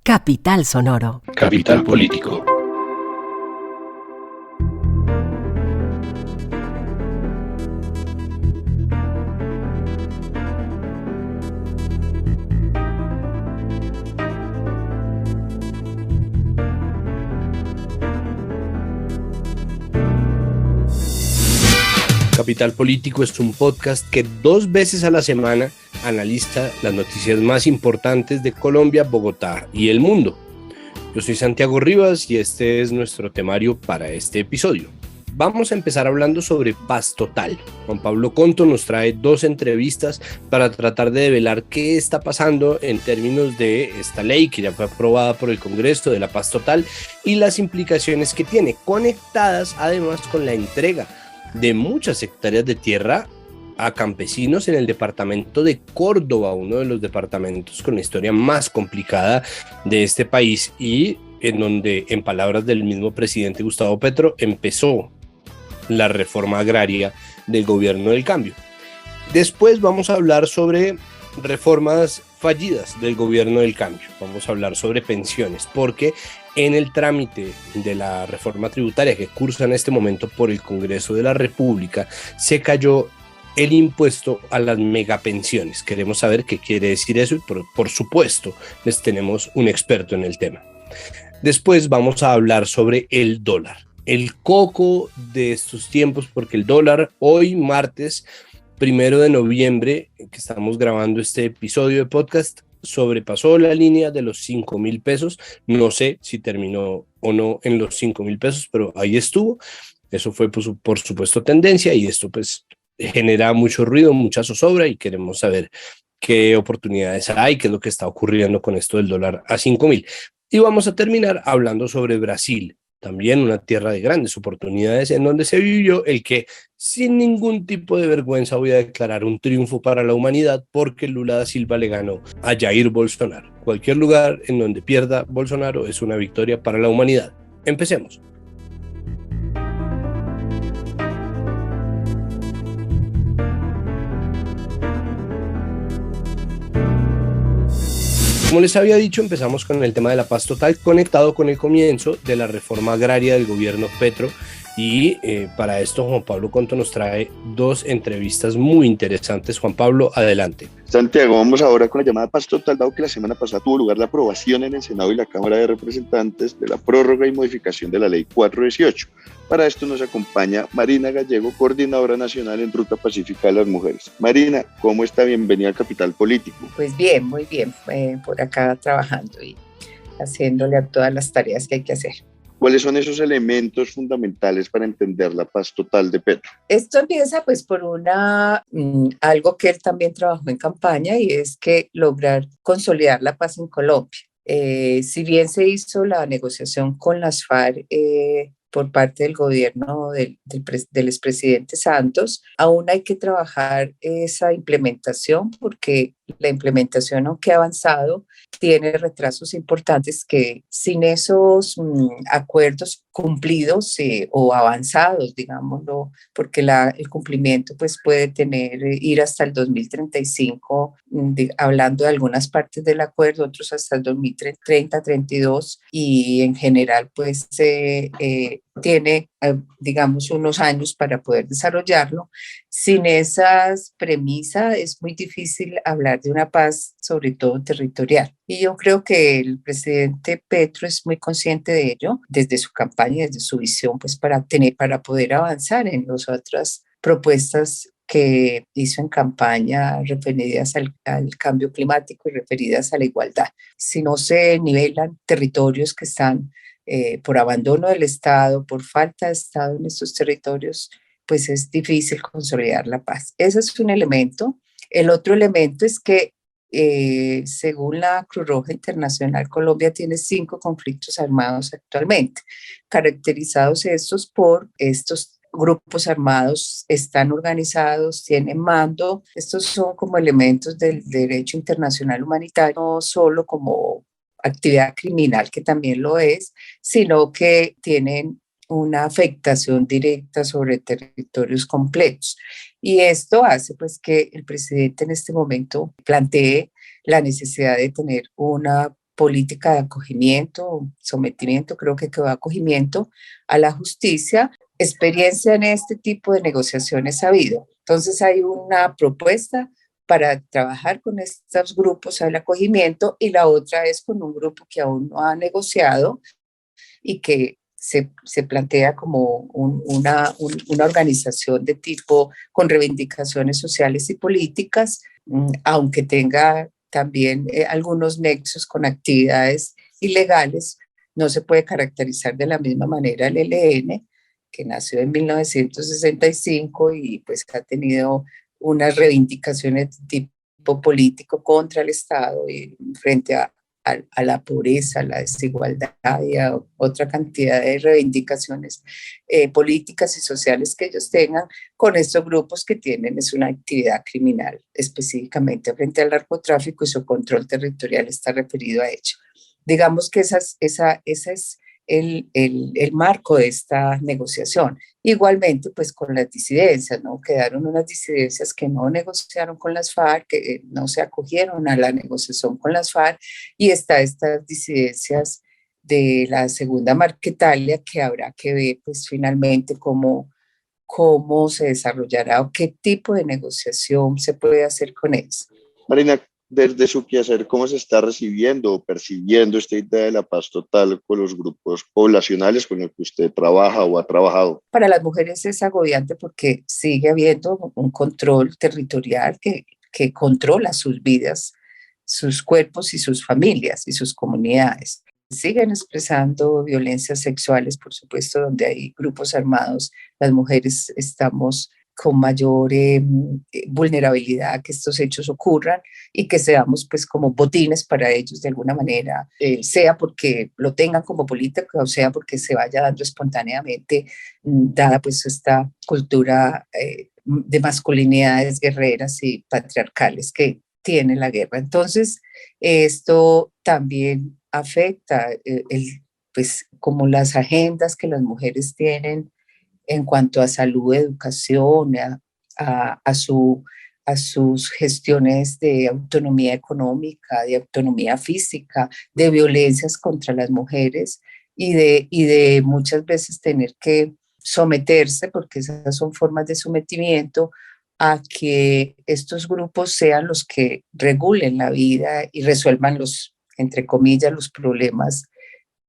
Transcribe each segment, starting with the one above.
Capital Sonoro. Capital Político. Capital Político es un podcast que 2 veces a la semana analiza las noticias más importantes de Colombia, Bogotá y el mundo. Yo soy Santiago Rivas y este es nuestro temario para este episodio. Vamos a empezar hablando sobre Paz Total. Juan Pablo Conto nos trae 2 entrevistas para tratar de develar qué está pasando en términos de esta ley que ya fue aprobada por el Congreso de la Paz Total y las implicaciones que tiene, conectadas además con la entrega de muchas hectáreas de tierra a campesinos en el departamento de Córdoba, uno de los departamentos con la historia más complicada de este país y en donde, en palabras del mismo presidente Gustavo Petro, empezó la reforma agraria del gobierno del cambio. Después vamos a hablar sobre reformas fallidas del gobierno del cambio. Vamos a hablar sobre pensiones, porque en el trámite de la reforma tributaria que cursa en este momento por el Congreso de la República, se cayó el impuesto a las megapensiones. Queremos saber qué quiere decir eso y por supuesto les tenemos un experto en el tema. Después vamos a hablar sobre el dólar, el coco de estos tiempos, porque el dólar hoy martes 1 de noviembre, que estamos grabando este episodio de podcast, sobrepasó la línea de los 5,000 pesos. No sé si terminó o no en los 5,000 pesos, pero ahí estuvo. Eso fue por supuesto tendencia y esto pues genera mucho ruido, mucha zozobra y queremos saber qué oportunidades hay, qué es lo que está ocurriendo con esto del dólar a 5,000. Y vamos a terminar hablando sobre Brasil, también una tierra de grandes oportunidades en donde se vivió el que sin ningún tipo de vergüenza voy a declarar un triunfo para la humanidad porque Lula da Silva le ganó a Jair Bolsonaro. Cualquier lugar en donde pierda Bolsonaro es una victoria para la humanidad. Empecemos. Como les había dicho, empezamos con el tema de la paz total, conectado con el comienzo de la reforma agraria del gobierno Petro. Y para esto Juan Pablo Conto nos trae 2 entrevistas muy interesantes. Juan Pablo, adelante. Santiago, vamos ahora con la llamada Paz Total, dado que la semana pasada tuvo lugar la aprobación en el Senado y la Cámara de Representantes de la prórroga y modificación de la Ley 418. Para esto nos acompaña Marina Gallego, coordinadora nacional en Ruta Pacífica de las Mujeres. Marina, ¿cómo está? Bienvenida al Capital Político. Pues bien, muy bien, por acá trabajando y haciéndole a todas las tareas que hay que hacer. ¿Cuáles son esos elementos fundamentales para entender la paz total de Petro? Esto empieza pues por algo que él también trabajó en campaña y es que lograr consolidar la paz en Colombia. Si bien se hizo la negociación con las FARC por parte del gobierno del expresidente Santos, aún hay que trabajar esa implementación porque la implementación, aunque ha avanzado, tiene retrasos importantes que sin esos acuerdos cumplidos o avanzados, digámoslo, porque el cumplimiento pues puede ir hasta el 2035, hablando de algunas partes del acuerdo, otros hasta el 2030, 32 y en general pues tiene, digamos, unos años para poder desarrollarlo. Sin esas premisas es muy difícil hablar de una paz, sobre todo territorial. Y yo creo que el presidente Petro es muy consciente de ello, desde su campaña y desde su visión, pues para poder avanzar en las otras propuestas que hizo en campaña referidas al cambio climático y referidas a la igualdad. Si no se nivelan territorios que están por abandono del Estado, por falta de Estado en estos territorios, pues es difícil consolidar la paz. Ese es un elemento. El otro elemento es que, según la Cruz Roja Internacional, Colombia tiene 5 conflictos armados actualmente, caracterizados estos por estos grupos armados, están organizados, tienen mando. Estos son como elementos del derecho internacional humanitario, no solo como actividad criminal, que también lo es, sino que tienen una afectación directa sobre territorios completos. Y esto hace pues que el presidente en este momento plantee la necesidad de tener una política de acogimiento, sometimiento, creo que quedó acogimiento a la justicia. Experiencia en este tipo de negociaciones ha habido. Entonces hay una propuesta para trabajar con estos grupos al acogimiento y la otra es con un grupo que aún no ha negociado y que se plantea como una organización de tipo con reivindicaciones sociales y políticas, aunque tenga también algunos nexos con actividades ilegales, no se puede caracterizar de la misma manera el ELN, que nació en 1965 y pues ha tenido unas reivindicaciones de tipo político contra el Estado y frente a la pobreza, a la desigualdad y a otra cantidad de reivindicaciones políticas y sociales que ellos tengan con estos grupos que tienen es una actividad criminal específicamente frente al narcotráfico y su control territorial está referido a ello. Digamos que esa es el marco de esta negociación. Igualmente, pues con las disidencias, ¿no? Quedaron unas disidencias que no negociaron con las FARC, que no se acogieron a la negociación con las FARC, y estas disidencias de la segunda Marquetalia que habrá que ver, pues finalmente cómo se desarrollará o qué tipo de negociación se puede hacer con ellos. Marina, desde su quehacer, ¿cómo se está recibiendo o percibiendo esta idea de la paz total con los grupos poblacionales con los que usted trabaja o ha trabajado? Para las mujeres es agobiante porque sigue habiendo un control territorial que controla sus vidas, sus cuerpos y sus familias y sus comunidades. Siguen expresando violencias sexuales, por supuesto, donde hay grupos armados. Las mujeres estamos con mayor vulnerabilidad a que estos hechos ocurran y que seamos pues como botines para ellos de alguna manera, sea porque lo tengan como política o sea porque se vaya dando espontáneamente, dada pues esta cultura de masculinidades guerreras y patriarcales que tiene la guerra. Entonces, esto también afecta pues como las agendas que las mujeres tienen en cuanto a salud, educación, a sus gestiones de autonomía económica, de autonomía física, de violencias contra las mujeres y de muchas veces tener que someterse, porque esas son formas de sometimiento, a que estos grupos sean los que regulen la vida y resuelvan entre comillas, los problemas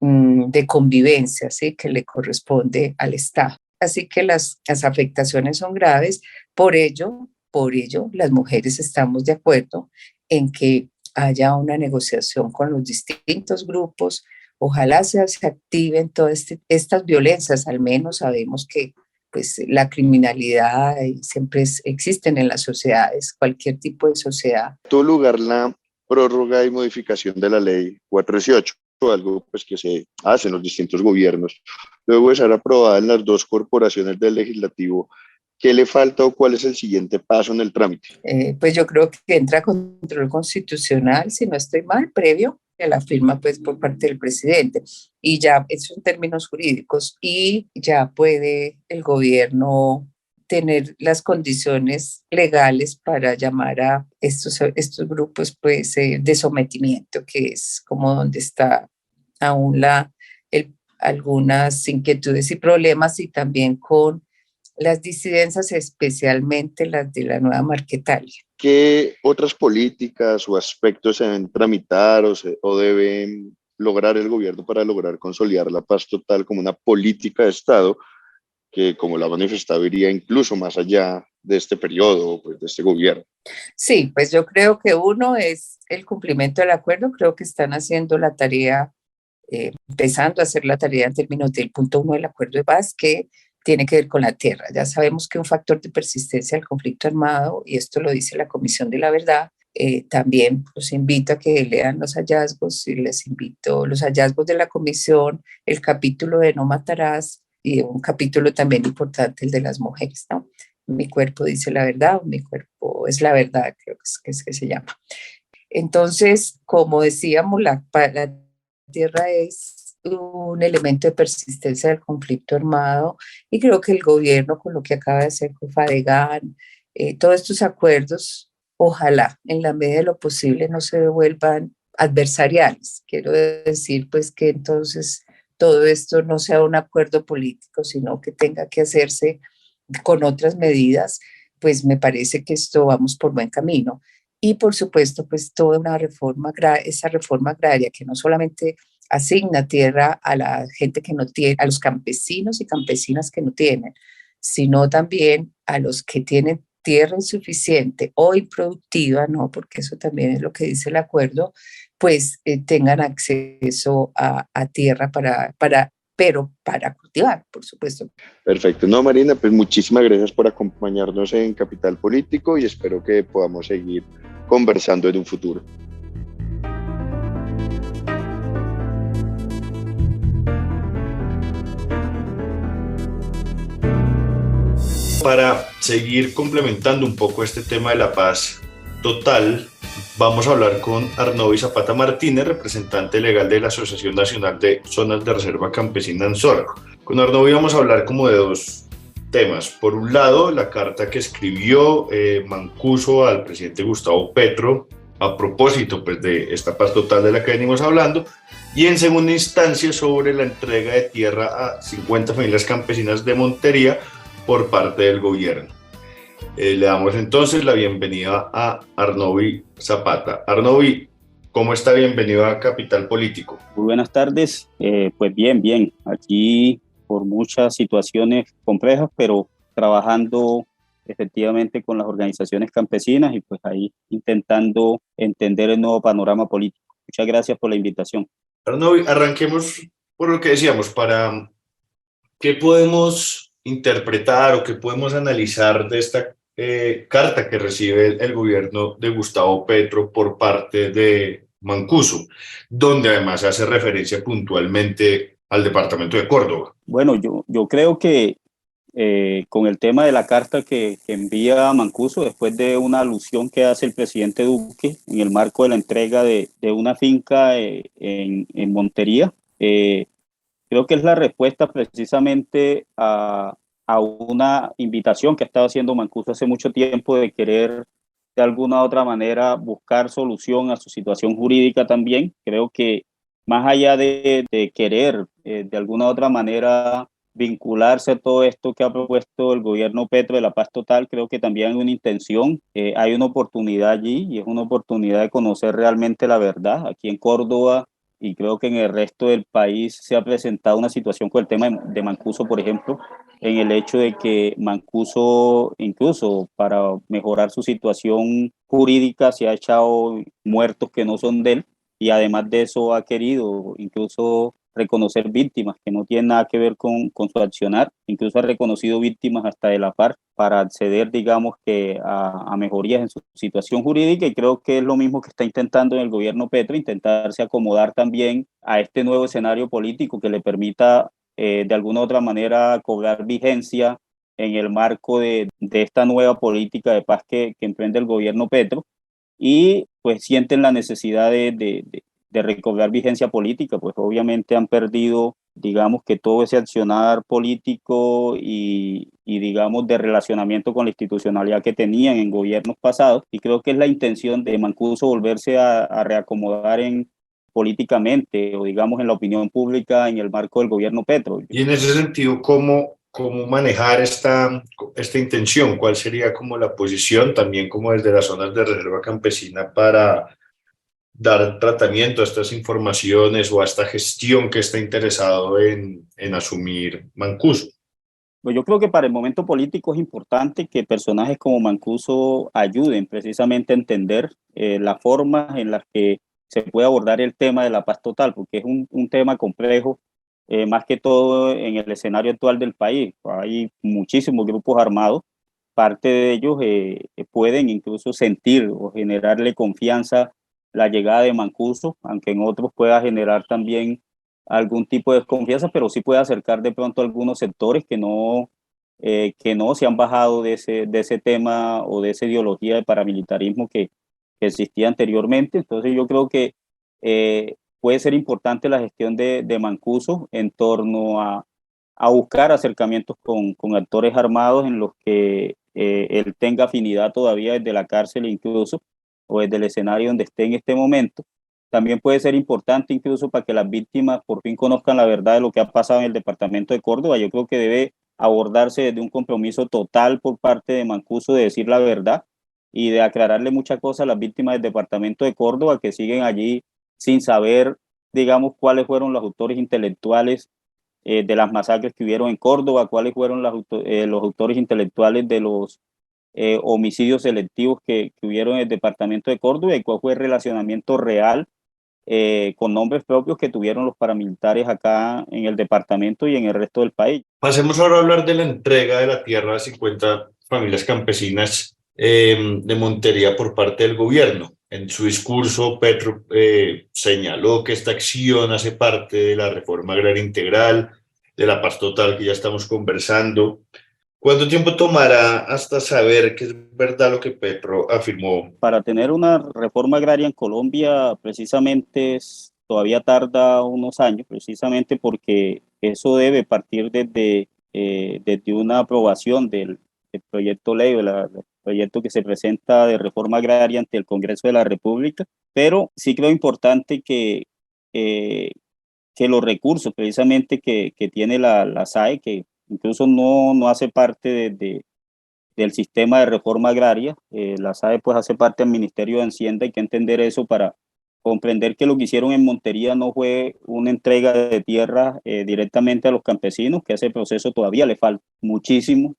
de convivencia, ¿sí? Que le corresponde al Estado. Así que las afectaciones son graves. Por ello, las mujeres estamos de acuerdo en que haya una negociación con los distintos grupos. Ojalá se activen todas estas violencias. Al menos sabemos que pues, la criminalidad siempre existen en las sociedades, cualquier tipo de sociedad. En todo lugar, la prórroga y modificación de la ley 418, algo pues que se hace en los distintos gobiernos, luego de ser aprobada en las dos corporaciones del legislativo, ¿qué le falta o cuál es el siguiente paso en el trámite? Pues yo creo que entra control constitucional, si no estoy mal, previo a la firma pues por parte del presidente. Y ya, eso en términos jurídicos, y ya puede el gobierno tener las condiciones legales para llamar a estos grupos pues, de sometimiento, que es como donde está aún algunas inquietudes y problemas, y también con las disidencias, especialmente las de la nueva Marquetalia. ¿Qué otras políticas o aspectos se deben tramitar o deben lograr el gobierno para lograr consolidar la paz total como una política de Estado que, como lo ha manifestado, iría incluso más allá de este periodo, pues, de este gobierno? Sí, pues yo creo que uno es el cumplimiento del acuerdo. Creo que están haciendo la tarea, empezando a hacer la tarea en términos del punto 1 del acuerdo de paz, que tiene que ver con la tierra. Ya sabemos que un factor de persistencia del conflicto armado, y esto lo dice la Comisión de la Verdad, también los invito a que lean los hallazgos y les invito los hallazgos de la comisión, el capítulo de No Matarás y un capítulo también importante, el de las mujeres, ¿no? Mi cuerpo dice la verdad, o mi cuerpo es la verdad, creo que es que se llama. Entonces, como decíamos, la tierra es un elemento de persistencia del conflicto armado, y creo que el gobierno, con lo que acaba de hacer con Fadegan, todos estos acuerdos, ojalá en la medida de lo posible no se vuelvan adversariales. Quiero decir, pues, que entonces todo esto no sea un acuerdo político, sino que tenga que hacerse con otras medidas, pues me parece que esto vamos por buen camino. Y por supuesto, pues toda una reforma, esa reforma agraria que no solamente asigna tierra a la gente que no tiene, a los campesinos y campesinas que no tienen, sino también a los que tienen tierra insuficiente o improductiva, ¿no? Porque eso también es lo que dice el acuerdo, pues tengan acceso a tierra pero para cultivar, por supuesto. Perfecto. No, Marina, pues muchísimas gracias por acompañarnos en Capital Político y espero que podamos seguir conversando en un futuro. Para seguir complementando un poco este tema de la paz total, vamos a hablar con Arnovi Zapata Martínez, representante legal de la Asociación Nacional de Zonas de Reserva Campesina ANZORC. Con Arnovi vamos a hablar como de dos temas. Por un lado, la carta que escribió Mancuso al presidente Gustavo Petro a propósito pues, de esta paz total de la que venimos hablando, y en segunda instancia sobre la entrega de tierra a 50 familias campesinas de Montería por parte del gobierno. Le damos entonces la bienvenida a Arnovi Zapata. Arnovi, ¿cómo está? Bienvenido a Capital Político. Muy buenas tardes. Pues bien. Aquí por muchas situaciones complejas, pero trabajando efectivamente con las organizaciones campesinas y pues ahí intentando entender el nuevo panorama político. Muchas gracias por la invitación. Arnovi, arranquemos por lo que decíamos, para qué podemos interpretar o qué podemos analizar de esta carta que recibe el gobierno de Gustavo Petro por parte de Mancuso, donde además hace referencia puntualmente al departamento de Córdoba. Bueno, yo creo que con el tema de la carta que envía Mancuso después de una alusión que hace el presidente Duque en el marco de la entrega de una finca en Montería, creo que es la respuesta precisamente a una invitación que ha estado haciendo Mancuso hace mucho tiempo de querer de alguna u otra manera buscar solución a su situación jurídica también. Creo que más allá de querer de alguna u otra manera vincularse a todo esto que ha propuesto el gobierno Petro de la paz total, creo que también hay una intención, hay una oportunidad allí y es una oportunidad de conocer realmente la verdad. Aquí en Córdoba y creo que en el resto del país se ha presentado una situación con el tema de Mancuso, por ejemplo, en el hecho de que Mancuso, incluso para mejorar su situación jurídica, se ha echado muertos que no son de él y además de eso ha querido incluso reconocer víctimas que no tienen nada que ver con su accionar, incluso ha reconocido víctimas hasta de la FARC para acceder, digamos, que a mejorías en su situación jurídica, y creo que es lo mismo que está intentando en el gobierno Petro, intentarse acomodar también a este nuevo escenario político que le permita de alguna u otra manera cobrar vigencia en el marco de esta nueva política de paz que emprende el gobierno Petro, y pues sienten la necesidad de recobrar vigencia política, pues obviamente han perdido, digamos, que todo ese accionar político y digamos de relacionamiento con la institucionalidad que tenían en gobiernos pasados, y creo que es la intención de Mancuso volverse a reacomodar políticamente o digamos en la opinión pública en el marco del gobierno Petro. Y en ese sentido, ¿cómo manejar esta intención? ¿Cuál sería como la posición también como desde las zonas de reserva campesina para dar tratamiento a estas informaciones o a esta gestión que está interesado en asumir Mancuso? Pues yo creo que para el momento político es importante que personajes como Mancuso ayuden precisamente a entender las formas en las que se puede abordar el tema de la paz total, porque es un tema complejo, más que todo en el escenario actual del país. Hay muchísimos grupos armados, parte de ellos pueden incluso sentir o generarle confianza la llegada de Mancuso, aunque en otros pueda generar también algún tipo de desconfianza, pero sí puede acercar de pronto a algunos sectores que no se han bajado de ese tema o de esa ideología de paramilitarismo que existía anteriormente. Entonces yo creo que puede ser importante la gestión de Mancuso en torno a buscar acercamientos con actores armados en los que él tenga afinidad todavía desde la cárcel incluso, o desde el escenario donde esté en este momento, también puede ser importante incluso para que las víctimas por fin conozcan la verdad de lo que ha pasado en el departamento de Córdoba. Yo creo que debe abordarse desde un compromiso total por parte de Mancuso de decir la verdad y de aclararle muchas cosas a las víctimas del departamento de Córdoba que siguen allí sin saber, digamos, cuáles fueron los autores intelectuales de las masacres que hubieron en Córdoba, cuáles fueron los autores intelectuales de los homicidios selectivos que hubieron en el departamento de Córdoba y cuál fue el relacionamiento real con nombres propios que tuvieron los paramilitares acá en el departamento y en el resto del país. Pasemos ahora a hablar de la entrega de la tierra a 50 familias campesinas de Montería por parte del gobierno. En su discurso, Petro señaló que esta acción hace parte de la reforma agraria integral, de la paz total que ya estamos conversando. ¿Cuánto tiempo tomará hasta saber que es verdad lo que Petro afirmó? Para tener una reforma agraria en Colombia, precisamente todavía tarda unos años, precisamente porque eso debe partir desde una aprobación del proyecto ley, del proyecto que se presenta de reforma agraria ante el Congreso de la República, pero sí creo importante que los recursos precisamente que tiene la SAE, que incluso no hace parte del sistema de reforma agraria. La SAE pues hace parte del Ministerio de Hacienda, hay que entender eso para comprender que lo que hicieron en Montería no fue una entrega de tierra directamente a los campesinos, que a ese proceso todavía le falta muchísimo,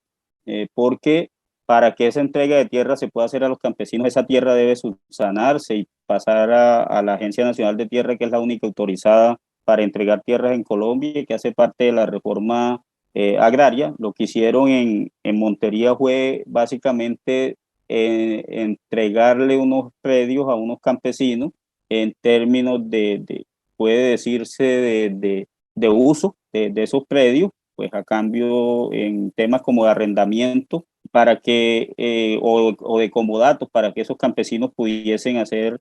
porque para que esa entrega de tierra se pueda hacer a los campesinos, esa tierra debe subsanarse y pasar a la Agencia Nacional de Tierra, que es la única autorizada para entregar tierras en Colombia y que hace parte de la reforma agraria. Lo que hicieron en Montería fue básicamente entregarle unos predios a unos campesinos en términos puede decirse, de uso de esos predios, pues a cambio en temas como de arrendamiento para que, o de comodatos para que esos campesinos pudiesen hacer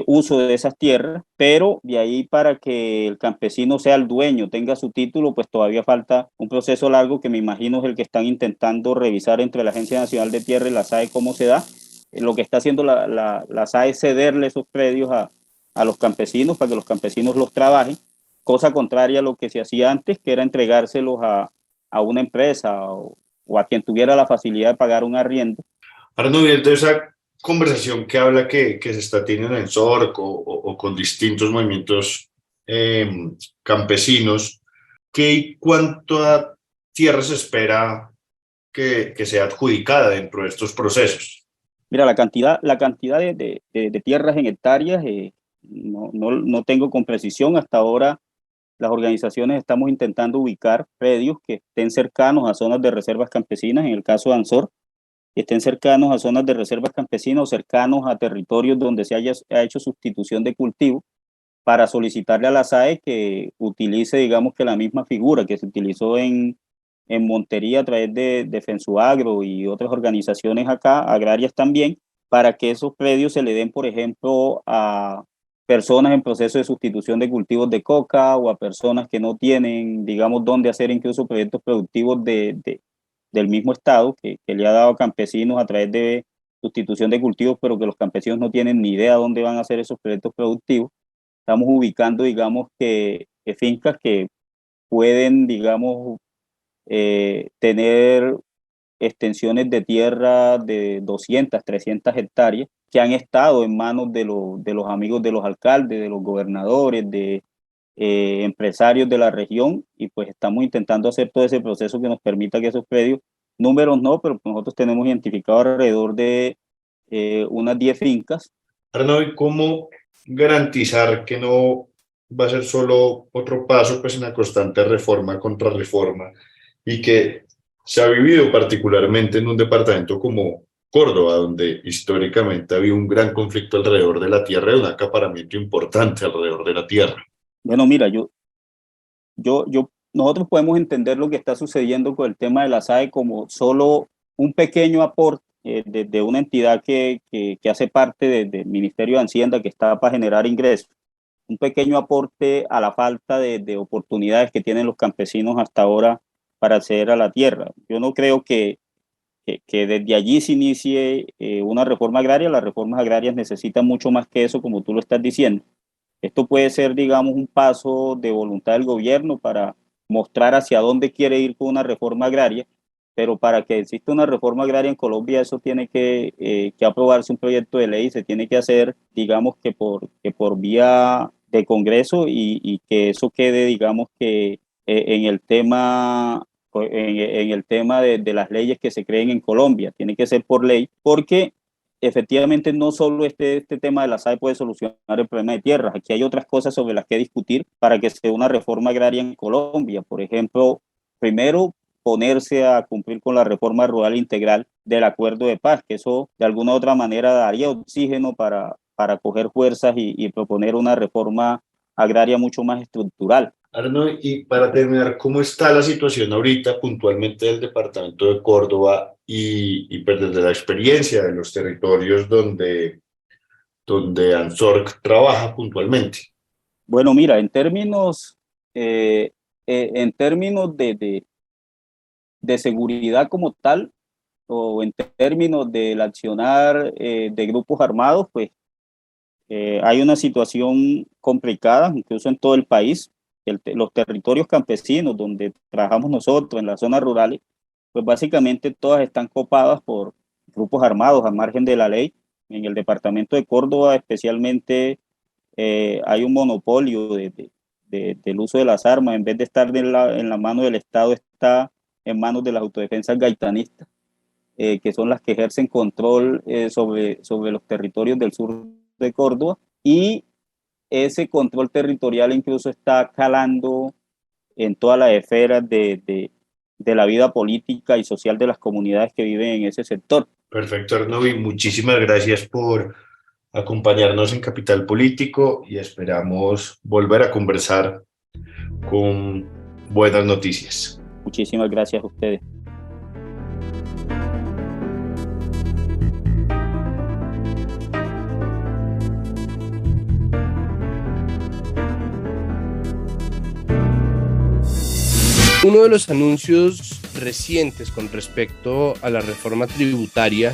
uso de esas tierras, pero de ahí para que el campesino sea el dueño, tenga su título, pues todavía falta un proceso largo que me imagino es el que están intentando revisar entre la Agencia Nacional de Tierra y la SAE cómo se da. Lo que está haciendo la SAE es cederle esos predios a los campesinos para que los campesinos los trabajen, cosa contraria a lo que se hacía antes, que era entregárselos a una empresa o a quien tuviera la facilidad de pagar un arriendo. Ahora no viendo esa conversación que habla que se está teniendo en SORC o con distintos movimientos campesinos, ¿qué cuánta tierra se espera que sea adjudicada dentro de estos procesos? Mira, la cantidad de tierras en hectáreas no tengo con precisión. Hasta ahora las organizaciones estamos intentando ubicar predios que estén cercanos a zonas de reservas campesinas, en el caso de Ansor, que estén cercanos a zonas de reservas campesinas o cercanos a territorios donde se ha hecho sustitución de cultivo, para solicitarle a la SAE que utilice, digamos, que la misma figura que se utilizó en Montería a través de Fensuagro y otras organizaciones acá, agrarias también, para que esos predios se le den, por ejemplo, a personas en proceso de sustitución de cultivos de coca o a personas que no tienen, digamos, dónde hacer incluso proyectos productivos del mismo Estado que le ha dado a campesinos a través de sustitución de cultivos, pero que los campesinos no tienen ni idea dónde van a hacer esos proyectos productivos. Estamos ubicando, digamos, que fincas que pueden, digamos, tener extensiones de tierra de 200, 300 hectáreas que han estado en manos de los amigos de los alcaldes, de los gobernadores, de empresarios de la región, y pues estamos intentando hacer todo ese proceso que nos permita que esos predios, números no, pero nosotros tenemos identificado alrededor de unas 10 fincas. Arnaud, ¿cómo garantizar que no va a ser solo otro paso pues, en la constante reforma contra reforma y que se ha vivido particularmente en un departamento como Córdoba, donde históricamente había un gran conflicto alrededor de la tierra y un acaparamiento importante alrededor de la tierra? Bueno, mira, nosotros podemos entender lo que está sucediendo con el tema de la SAE como solo un pequeño aporte de una entidad que hace parte del Ministerio de Hacienda, que está para generar ingresos, un pequeño aporte a la falta de oportunidades que tienen los campesinos hasta ahora para acceder a la tierra. Yo no creo que desde allí se inicie una reforma agraria. Las reformas agrarias necesitan mucho más que eso, como tú lo estás diciendo. Esto puede ser, digamos, un paso de voluntad del gobierno para mostrar hacia dónde quiere ir con una reforma agraria, pero para que exista una reforma agraria en Colombia, eso tiene que aprobarse un proyecto de ley, se tiene que hacer, digamos, que por vía de Congreso y que eso quede, digamos, que en el tema, en el tema de las leyes que se creen en Colombia, tiene que ser por ley, porque efectivamente no solo este tema de la SAE puede solucionar el problema de tierras, aquí hay otras cosas sobre las que discutir para que se dé una reforma agraria en Colombia. Por ejemplo, primero, ponerse a cumplir con la reforma rural integral del acuerdo de paz, que eso de alguna u otra manera daría oxígeno para coger fuerzas y proponer una reforma agraria mucho más estructural. Arno, y para terminar, ¿cómo está la situación ahorita puntualmente del departamento de Córdoba y pues desde la experiencia de los territorios donde ANSORC trabaja puntualmente? Bueno, mira, en términos de seguridad como tal, o en términos del accionar de grupos armados, pues hay una situación complicada, incluso en todo el país. Los territorios campesinos donde trabajamos nosotros, en las zonas rurales, pues básicamente todas están copadas por grupos armados al margen de la ley. En el departamento de Córdoba especialmente hay un monopolio del uso de las armas. En vez de estar en la mano del Estado, está en manos de las autodefensas gaitanistas, que son las que ejercen control sobre los territorios del sur de Córdoba, y ese control territorial incluso está calando en todas las esferas de la vida política y social de las comunidades que viven en ese sector. Perfecto, Arnovi, muchísimas gracias por acompañarnos en Capital Político y esperamos volver a conversar con buenas noticias. Muchísimas gracias a ustedes. Uno de los anuncios recientes con respecto a la reforma tributaria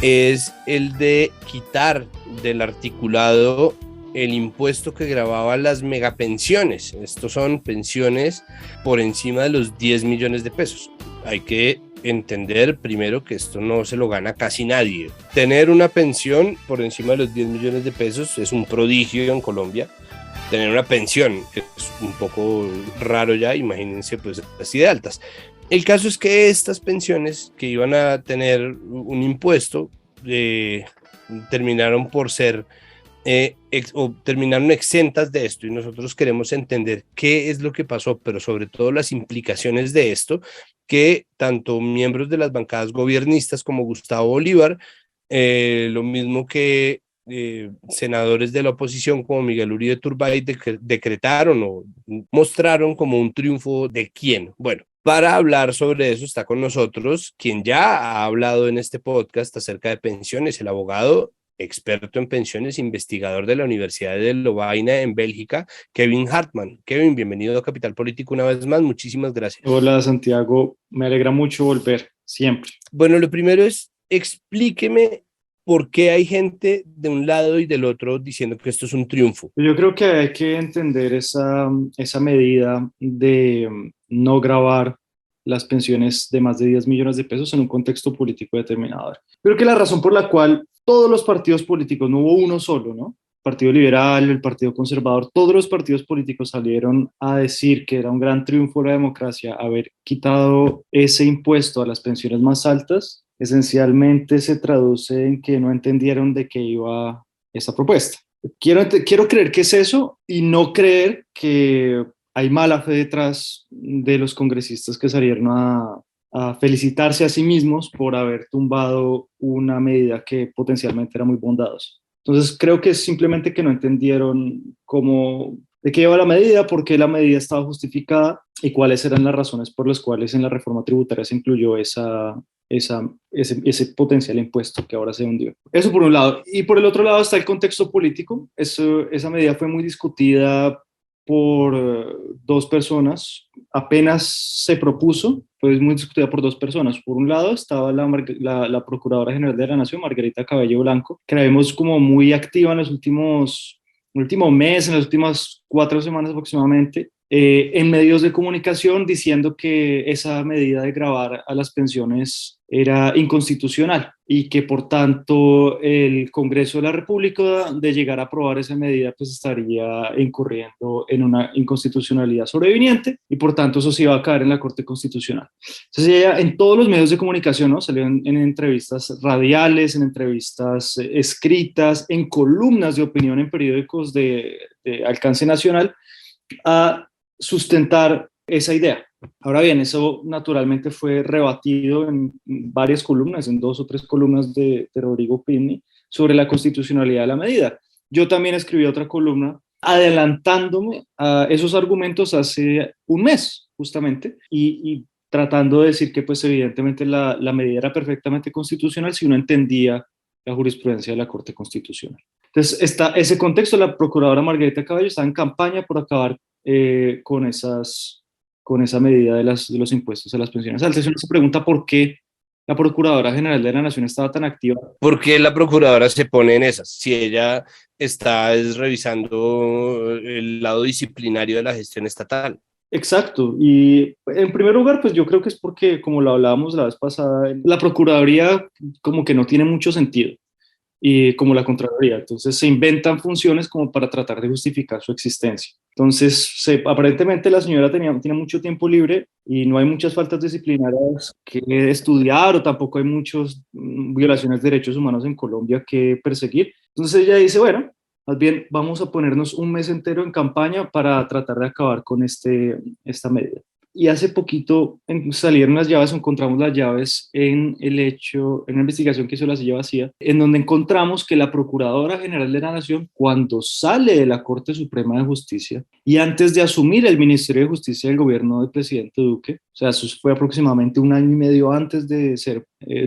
es el de quitar del articulado el impuesto que gravaba las megapensiones. Estos son pensiones por encima de los 10 millones de pesos. Hay que entender primero que esto no se lo gana casi nadie. Tener una pensión por encima de los 10 millones de pesos es un prodigio en Colombia. Tener una pensión es un poco raro ya, imagínense pues así de altas. El caso es que estas pensiones que iban a tener un impuesto terminaron por ser o terminaron exentas de esto, y nosotros queremos entender qué es lo que pasó, pero sobre todo las implicaciones de esto, que tanto miembros de las bancadas gobiernistas como Gustavo Bolívar, lo mismo que senadores de la oposición como Miguel Uribe Turbay decretaron o mostraron como un triunfo de quién. Bueno, para hablar sobre eso está con nosotros quien ya ha hablado en este podcast acerca de pensiones, el abogado experto en pensiones, investigador de la Universidad de Lovaina en Bélgica, Kevin Hartman. Kevin, bienvenido a Capital Político una vez más, muchísimas gracias. Hola Santiago, me alegra mucho volver, siempre. Bueno, lo primero es, explíqueme por qué hay gente de un lado y del otro diciendo que esto es un triunfo. Yo creo que hay que entender esa medida de no gravar las pensiones de más de 10 millones de pesos en un contexto político determinado. Creo que la razón por la cual todos los partidos políticos, no hubo uno solo, ¿no? El Partido Liberal, el Partido Conservador, todos los partidos políticos salieron a decir que era un gran triunfo de la democracia haber quitado ese impuesto a las pensiones más altas. Esencialmente se traduce en que no entendieron de qué iba esa propuesta. Quiero creer que es eso y no creer que hay mala fe detrás de los congresistas que salieron a felicitarse a sí mismos por haber tumbado una medida que potencialmente era muy bondadosa. Entonces creo que es simplemente que no entendieron de qué iba la medida, por qué la medida estaba justificada y cuáles eran las razones por las cuales en la reforma tributaria se incluyó ese potencial impuesto que ahora se hundió. Eso por un lado. Y por el otro lado está el contexto político. Esa medida fue muy discutida por dos personas. Apenas se propuso, fue muy discutida por dos personas. Por un lado estaba la Procuradora General de la Nación, Margarita Cabello Blanco, que la vemos como muy activa en los últimos el último mes, en las últimas 4 semanas aproximadamente, en medios de comunicación diciendo que esa medida de gravar a las pensiones era inconstitucional y que por tanto el Congreso de la República, de llegar a aprobar esa medida, pues estaría incurriendo en una inconstitucionalidad sobreviniente y por tanto eso se iba a caer en la Corte Constitucional. Entonces ella en todos los medios de comunicación, ¿no? Salió en entrevistas radiales, en entrevistas escritas, en columnas de opinión en periódicos de alcance nacional, a sustentar esa idea. Ahora bien, eso naturalmente fue rebatido en varias columnas, en 2 o 3 columnas de Rodrigo Pini, sobre la constitucionalidad de la medida. Yo también escribí otra columna adelantándome a esos argumentos hace un mes, justamente, y tratando de decir que pues evidentemente la medida era perfectamente constitucional si uno entendía la jurisprudencia de la Corte Constitucional. Entonces, ese contexto, la procuradora Margarita Cabello está en campaña por acabar con esa medida de los impuestos a las pensiones altas. Uno se pregunta por qué la Procuradora General de la Nación estaba tan activa. ¿Por qué la procuradora se pone en esas? Si ella está revisando el lado disciplinario de la gestión estatal. Exacto, y en primer lugar, pues yo creo que es porque, como lo hablábamos la vez pasada, la Procuraduría como que no tiene mucho sentido, y como la Contraloría, entonces se inventan funciones como para tratar de justificar su existencia. Entonces, aparentemente la señora tiene mucho tiempo libre y no hay muchas faltas disciplinarias que estudiar o tampoco hay muchas violaciones de derechos humanos en Colombia que perseguir. Entonces ella dice, bueno, más bien vamos a ponernos un mes entero en campaña para tratar de acabar con esta medida. Y hace poquito salieron las llaves, encontramos las llaves en una investigación que hizo la silla vacía, en donde encontramos que la Procuradora General de la Nación, cuando sale de la Corte Suprema de Justicia y antes de asumir el Ministerio de Justicia del gobierno del presidente Duque, o sea, eso fue aproximadamente 1 año y medio antes de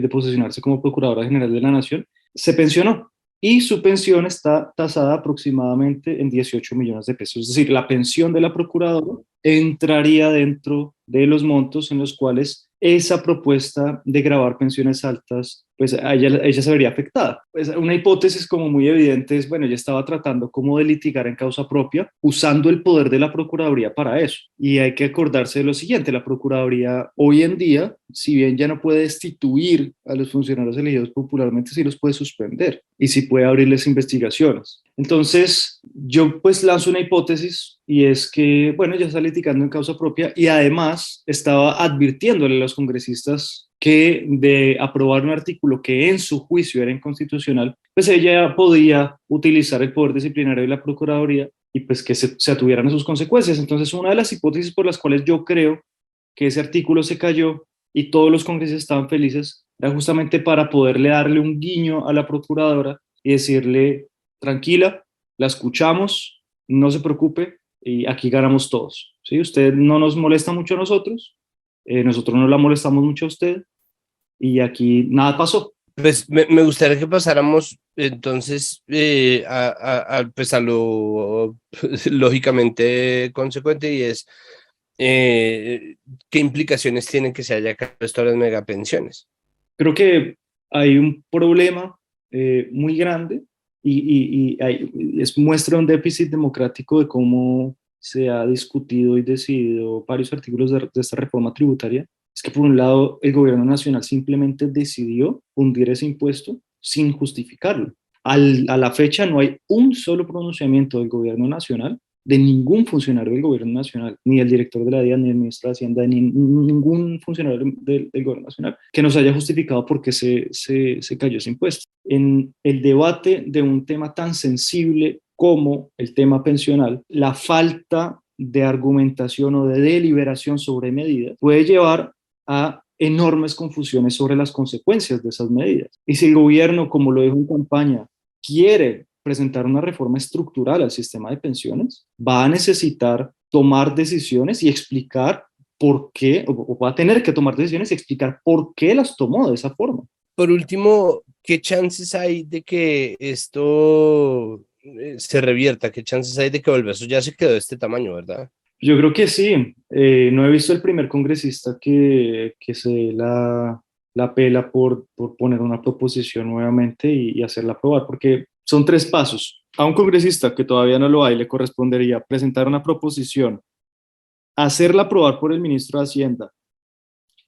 posesionarse como Procuradora General de la Nación, se pensionó. Y su pensión está tasada aproximadamente en 18 millones de pesos. Es decir, la pensión de la procuradora entraría dentro de los montos en los cuales esa propuesta de gravar pensiones altas, pues ella se vería afectada. Pues una hipótesis como muy evidente es, bueno, ella estaba tratando como de litigar en causa propia, usando el poder de la Procuraduría para eso. Y hay que acordarse de lo siguiente, la Procuraduría hoy en día, si bien ya no puede destituir a los funcionarios elegidos popularmente, sí los puede suspender y sí puede abrirles investigaciones. Entonces, yo pues lanzo una hipótesis y es que, bueno, ella está litigando en causa propia y además estaba advirtiéndole a los congresistas que de aprobar un artículo que en su juicio era inconstitucional, pues ella podía utilizar el poder disciplinario de la Procuraduría y pues que se atuvieran a sus consecuencias. Entonces, una de las hipótesis por las cuales yo creo que ese artículo se cayó y todos los congresistas estaban felices era justamente para poderle darle un guiño a la Procuradora y decirle, tranquila, la escuchamos, no se preocupe y aquí ganamos todos. ¿Sí? Usted no nos molesta mucho a nosotros, nosotros no la molestamos mucho a usted y aquí nada pasó. Pues me gustaría que pasáramos entonces pues a lo lógicamente consecuente y es ¿qué implicaciones tienen que se haya caído esto de las megapensiones? Creo que hay un problema muy grande y muestra un déficit democrático de cómo se ha discutido y decidido varios artículos de esta reforma tributaria. Es que por un lado el gobierno nacional simplemente decidió hundir ese impuesto sin justificarlo. A la fecha no hay un solo pronunciamiento del gobierno nacional, de ningún funcionario del gobierno nacional, ni el director de la DIAN, ni el ministro de Hacienda, ni ningún funcionario del gobierno nacional que nos haya justificado por qué se cayó ese impuesto. En el debate de un tema tan sensible como el tema pensional, la falta de argumentación o de deliberación sobre medidas puede llevar a enormes confusiones sobre las consecuencias de esas medidas. Y si el gobierno, como lo dijo en campaña, quiere presentar una reforma estructural al sistema de pensiones, va a necesitar tomar decisiones y explicar por qué, o va a tener que tomar decisiones y explicar por qué las tomó de esa forma. Por último, ¿qué chances hay de que esto se revierta? ¿Qué chances hay de que vuelva? Eso ya se quedó de este tamaño, ¿verdad? Yo creo que sí. No he visto el primer congresista que se la pela por poner una proposición nuevamente y hacerla aprobar, porque son 3 pasos. A un congresista que todavía no lo hay le correspondería presentar una proposición, hacerla aprobar por el ministro de Hacienda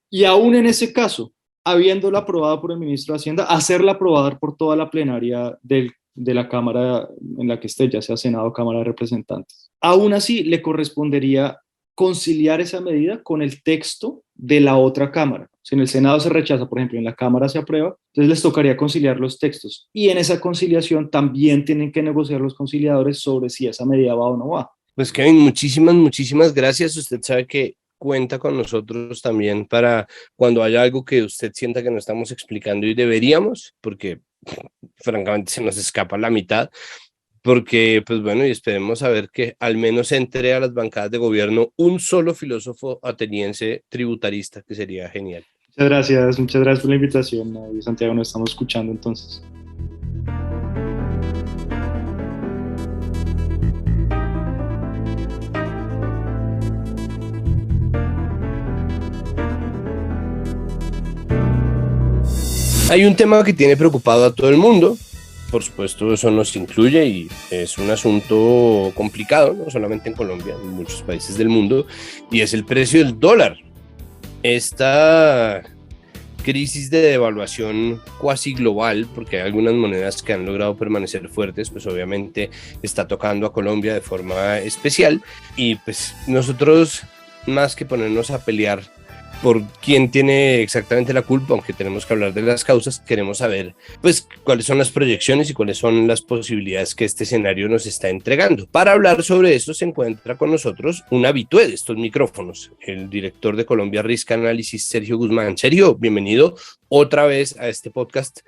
y aún en ese caso, habiéndola aprobada por el ministro de Hacienda, hacerla aprobada por toda la plenaria de la Cámara en la que esté, ya sea Senado o Cámara de Representantes. Aún así, le correspondería conciliar esa medida con el texto de la otra Cámara. Si en el Senado se rechaza, por ejemplo, en la Cámara se aprueba, entonces les tocaría conciliar los textos. Y en esa conciliación también tienen que negociar los conciliadores sobre si esa medida va o no va. Pues Kevin, muchísimas gracias. Usted sabe que cuenta con nosotros también para cuando haya algo que usted sienta que no estamos explicando y deberíamos, porque francamente se nos escapa la mitad, porque pues bueno, y esperemos a ver que al menos entre a las bancadas de gobierno un solo filósofo ateniense tributarista, que sería genial. Muchas gracias por la invitación, Santiago, nos estamos escuchando entonces. Hay un tema que tiene preocupado a todo el mundo, por supuesto eso nos incluye y es un asunto complicado, no solamente en Colombia, en muchos países del mundo, y es el precio del dólar. Esta crisis de devaluación cuasi global, porque hay algunas monedas que han logrado permanecer fuertes, pues obviamente está tocando a Colombia de forma especial, y pues nosotros, más que ponernos a pelear por quién tiene exactamente la culpa, aunque tenemos que hablar de las causas, queremos saber pues cuáles son las proyecciones y cuáles son las posibilidades que este escenario nos está entregando. Para hablar sobre esto se encuentra con nosotros un habitué de estos micrófonos, el director de Colombia Risk Analysis, Sergio Guzmán. Sergio, bienvenido otra vez a este podcast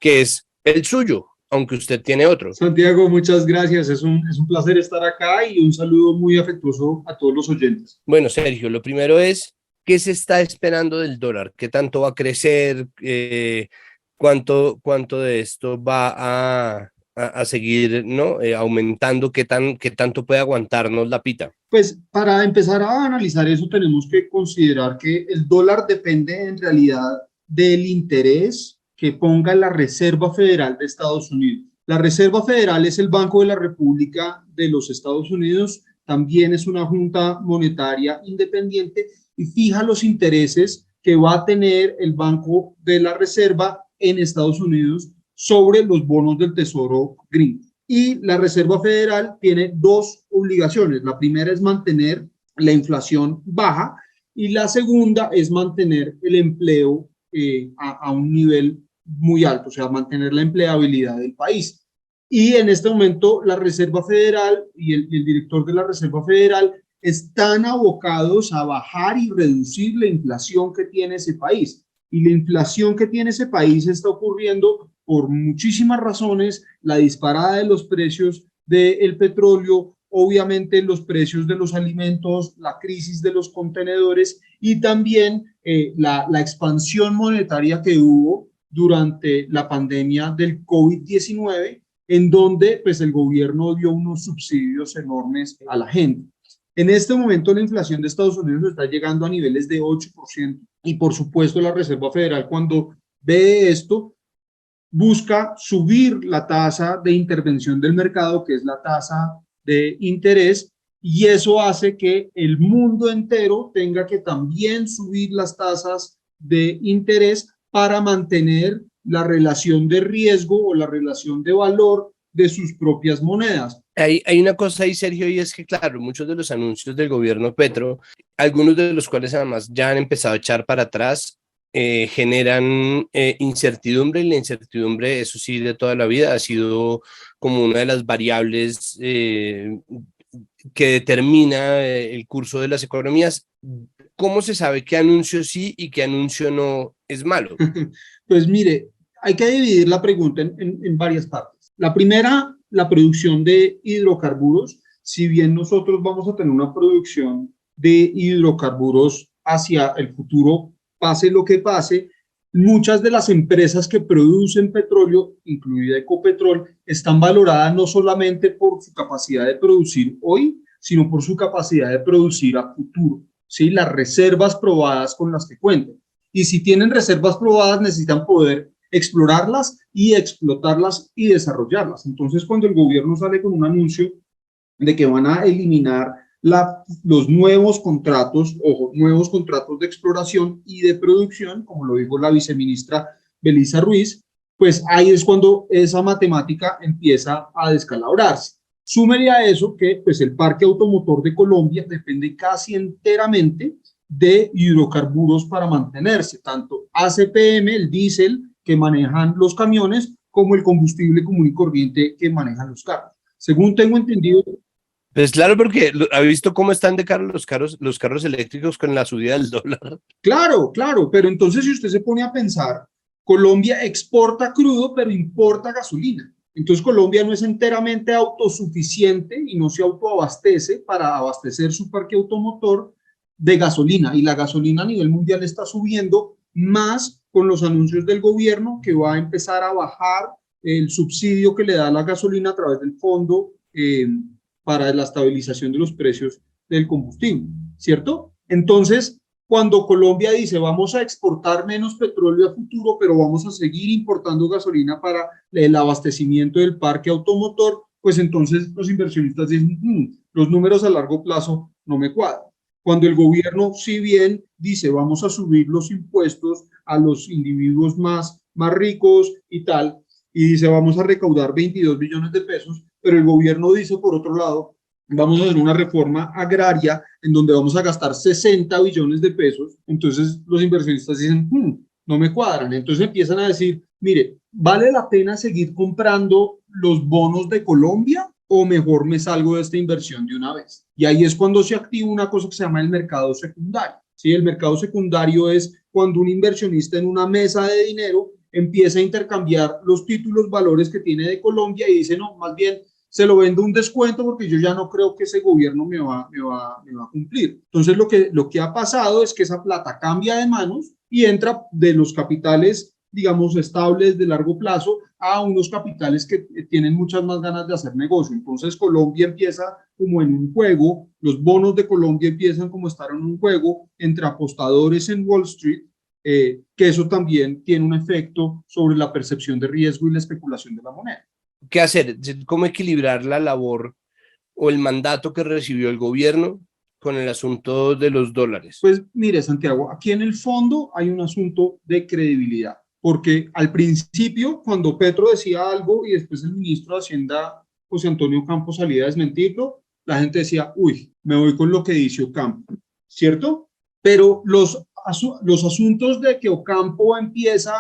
que es el suyo, aunque usted tiene otro. Santiago, muchas gracias. Es un placer estar acá y un saludo muy afectuoso a todos los oyentes. Bueno, Sergio, lo primero es, ¿qué se está esperando del dólar? ¿Qué tanto va a crecer? ¿Cuánto de esto va a seguir, ¿no? Aumentando? ¿Qué tanto puede aguantarnos la pita? Pues para empezar a analizar eso tenemos que considerar que el dólar depende en realidad del interés que ponga la Reserva Federal de Estados Unidos. La Reserva Federal es el Banco de la República de los Estados Unidos, también es una junta monetaria independiente y fija los intereses que va a tener el Banco de la Reserva en Estados Unidos sobre los bonos del Tesoro gringo. Y la Reserva Federal tiene dos obligaciones. La primera es mantener la inflación baja y la segunda es mantener el empleo a un nivel muy alto, o sea, mantener la empleabilidad del país. Y en este momento la Reserva Federal y el director de la Reserva Federal están abocados a bajar y reducir la inflación que tiene ese país. Y la inflación que tiene ese país está ocurriendo por muchísimas razones: la disparada de los precios del petróleo, obviamente los precios de los alimentos, la crisis de los contenedores y también la expansión monetaria que hubo durante la pandemia del COVID-19, en donde pues el gobierno dio unos subsidios enormes a la gente. En este momento la inflación de Estados Unidos está llegando a niveles de 8% y por supuesto la Reserva Federal, cuando ve esto, busca subir la tasa de intervención del mercado, que es la tasa de interés, y eso hace que el mundo entero tenga que también subir las tasas de interés para mantener la relación de riesgo o la relación de valor de sus propias monedas. Hay una cosa ahí, Sergio, y es que, claro, muchos de los anuncios del gobierno Petro, algunos de los cuales además ya han empezado a echar para atrás, generan incertidumbre, y la incertidumbre, eso sí, de toda la vida, ha sido como una de las variables que determina el curso de las economías. ¿Cómo se sabe qué anuncio sí y qué anuncio no es malo? Pues mire, hay que dividir la pregunta en varias partes. La primera, la producción de hidrocarburos. Si bien nosotros vamos a tener una producción de hidrocarburos hacia el futuro, pase lo que pase, muchas de las empresas que producen petróleo, incluida Ecopetrol, están valoradas no solamente por su capacidad de producir hoy, sino por su capacidad de producir a futuro, ¿sí? Las reservas probadas con las que cuentan. Y si tienen reservas probadas, necesitan poder explorarlas y explotarlas y desarrollarlas. Entonces, cuando el gobierno sale con un anuncio de que van a eliminar los nuevos contratos, ojo, nuevos contratos de exploración y de producción, como lo dijo la viceministra Belisa Ruiz, pues ahí es cuando esa matemática empieza a descalabrarse. Súmele a eso que pues el parque automotor de Colombia depende casi enteramente de hidrocarburos para mantenerse, tanto ACPM, el diésel que manejan los camiones, como el combustible común y corriente que manejan los carros. Según tengo entendido. Pues claro, porque ¿ha visto cómo están de caros los carros eléctricos con la subida del dólar? Claro, claro, pero entonces si usted se pone a pensar, Colombia exporta crudo, pero importa gasolina. Entonces Colombia no es enteramente autosuficiente y no se autoabastece para abastecer su parque automotor de gasolina. Y la gasolina a nivel mundial está subiendo más con los anuncios del gobierno que va a empezar a bajar el subsidio que le da la gasolina a través del fondo para la estabilización de los precios del combustible, ¿cierto? Entonces, cuando Colombia dice vamos a exportar menos petróleo a futuro, pero vamos a seguir importando gasolina para el abastecimiento del parque automotor, pues entonces los inversionistas dicen, los números a largo plazo no me cuadran. Cuando el gobierno, si bien dice vamos a subir los impuestos a los individuos más ricos y tal, y dice vamos a recaudar 22 billones de pesos, pero el gobierno dice por otro lado, vamos a hacer una reforma agraria en donde vamos a gastar 60 billones de pesos, entonces los inversionistas dicen, no me cuadran, entonces empiezan a decir, mire, ¿vale la pena seguir comprando los bonos de Colombia o mejor me salgo de esta inversión de una vez? Y ahí es cuando se activa una cosa que se llama el mercado secundario. ¿Sí? El mercado secundario es cuando un inversionista en una mesa de dinero empieza a intercambiar los títulos valores que tiene de Colombia y dice, no, más bien se lo vendo un descuento porque yo ya no creo que ese gobierno me va a cumplir. Entonces lo que ha pasado es que esa plata cambia de manos y entra de los capitales, digamos, estables de largo plazo a unos capitales que tienen muchas más ganas de hacer negocio. Entonces Colombia empieza como en un juego, los bonos de Colombia empiezan como estar en un juego entre apostadores en Wall Street, que eso también tiene un efecto sobre la percepción de riesgo y la especulación de la moneda. ¿Qué hacer? ¿Cómo equilibrar la labor o el mandato que recibió el gobierno con el asunto de los dólares? Pues mire, Santiago, aquí en el fondo hay un asunto de credibilidad, porque al principio, cuando Petro decía algo y después el ministro de Hacienda, José Antonio Ocampo, salía a desmentirlo, la gente decía, uy, me voy con lo que dice Ocampo, ¿cierto? Pero los asuntos de que Ocampo empieza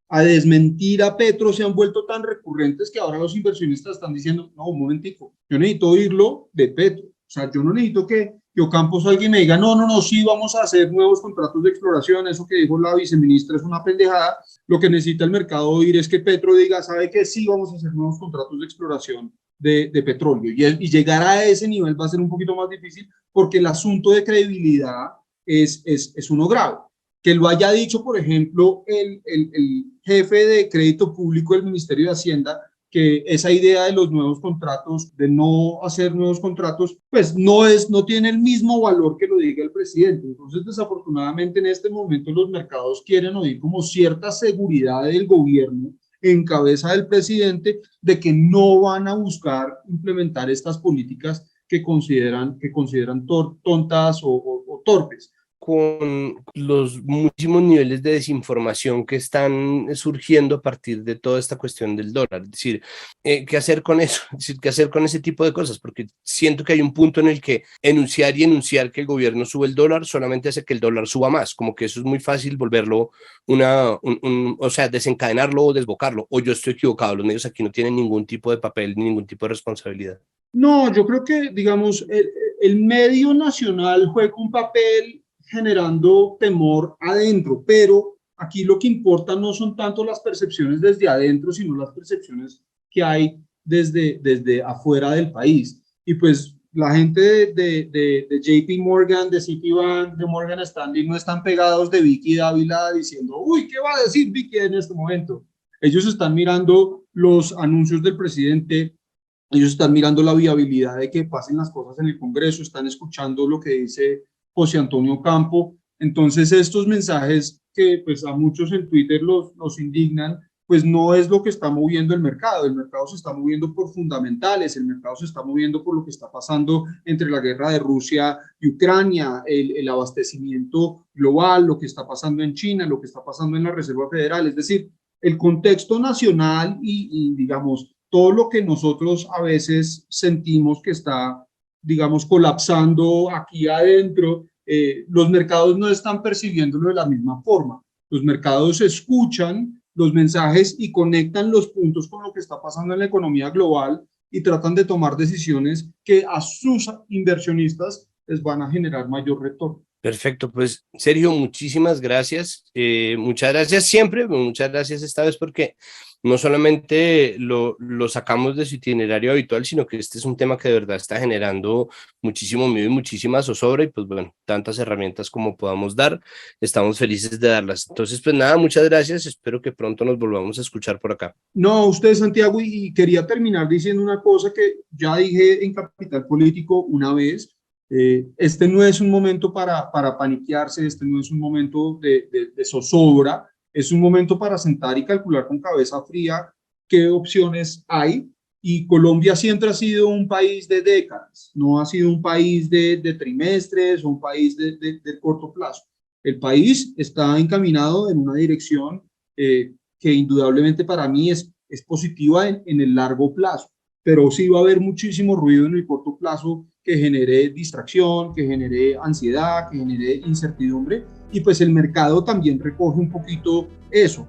a desmentir a Petro se han vuelto tan recurrentes que ahora los inversionistas están diciendo, no, un momentico, yo necesito oírlo de Petro. O sea, yo no necesito que Ocampo alguien me diga, no, sí vamos a hacer nuevos contratos de exploración, eso que dijo la viceministra es una pendejada. Lo que necesita el mercado oír es que Petro diga, ¿sabe qué? Sí vamos a hacer nuevos contratos de exploración de petróleo. Y llegar a ese nivel va a ser un poquito más difícil porque el asunto de credibilidad es uno grave. Que lo haya dicho, por ejemplo, el jefe de crédito público del Ministerio de Hacienda, que esa idea de los nuevos contratos, de no hacer nuevos contratos, pues no tiene el mismo valor que lo diga el presidente. Entonces, desafortunadamente, en este momento los mercados quieren oír como cierta seguridad del gobierno en cabeza del presidente de que no van a buscar implementar estas políticas que consideran tontas o torpes. Con los muchísimos niveles de desinformación que están surgiendo a partir de toda esta cuestión del dólar. Es decir, ¿qué hacer con eso? Es decir, ¿qué hacer con ese tipo de cosas? Porque siento que hay un punto en el que enunciar que el gobierno sube el dólar solamente hace que el dólar suba más, como que eso es muy fácil volverlo o sea, desencadenarlo o desbocarlo, o yo estoy equivocado, los medios aquí no tienen ningún tipo de papel ni ningún tipo de responsabilidad. No, yo creo que, digamos, el medio nacional juega un papel generando temor adentro, pero aquí lo que importa no son tanto las percepciones desde adentro, sino las percepciones que hay desde afuera del país. Y pues la gente de JP Morgan, de Citibank, de Morgan Stanley no están pegados de Vicky Dávila diciendo, uy, ¿qué va a decir Vicky en este momento? Ellos están mirando los anuncios del presidente, ellos están mirando la viabilidad de que pasen las cosas en el Congreso, están escuchando lo que dice José Antonio Ocampo, Entonces estos mensajes que pues a muchos en Twitter los indignan, pues no es lo que está moviendo el mercado se está moviendo por fundamentales, el mercado se está moviendo por lo que está pasando entre la guerra de Rusia y Ucrania, el abastecimiento global, lo que está pasando en China, lo que está pasando en la Reserva Federal, es decir, el contexto nacional y digamos, todo lo que nosotros a veces sentimos que está, digamos, colapsando aquí adentro, los mercados no están percibiéndolo de la misma forma. Los mercados escuchan los mensajes y conectan los puntos con lo que está pasando en la economía global y tratan de tomar decisiones que a sus inversionistas les van a generar mayor retorno. Perfecto, pues Sergio, muchísimas gracias. Muchas gracias siempre, muchas gracias esta vez porque no solamente lo sacamos de su itinerario habitual, sino que este es un tema que de verdad está generando muchísimo miedo y muchísima zozobra y pues bueno, tantas herramientas como podamos dar, estamos felices de darlas. Entonces pues nada, muchas gracias, espero que pronto nos volvamos a escuchar por acá. No, usted Santiago, y quería terminar diciendo una cosa que ya dije en Capital Político una vez. Este no es un momento para paniquearse, este no es un momento de zozobra, es un momento para sentar y calcular con cabeza fría qué opciones hay. Y Colombia siempre ha sido un país de décadas, no ha sido un país de trimestres o un país de corto plazo. El país está encaminado en una dirección que indudablemente para mí es positiva en el largo plazo, pero sí va a haber muchísimo ruido en el corto plazo que genere distracción, que genere ansiedad, que genere incertidumbre, y pues el mercado también recoge un poquito eso.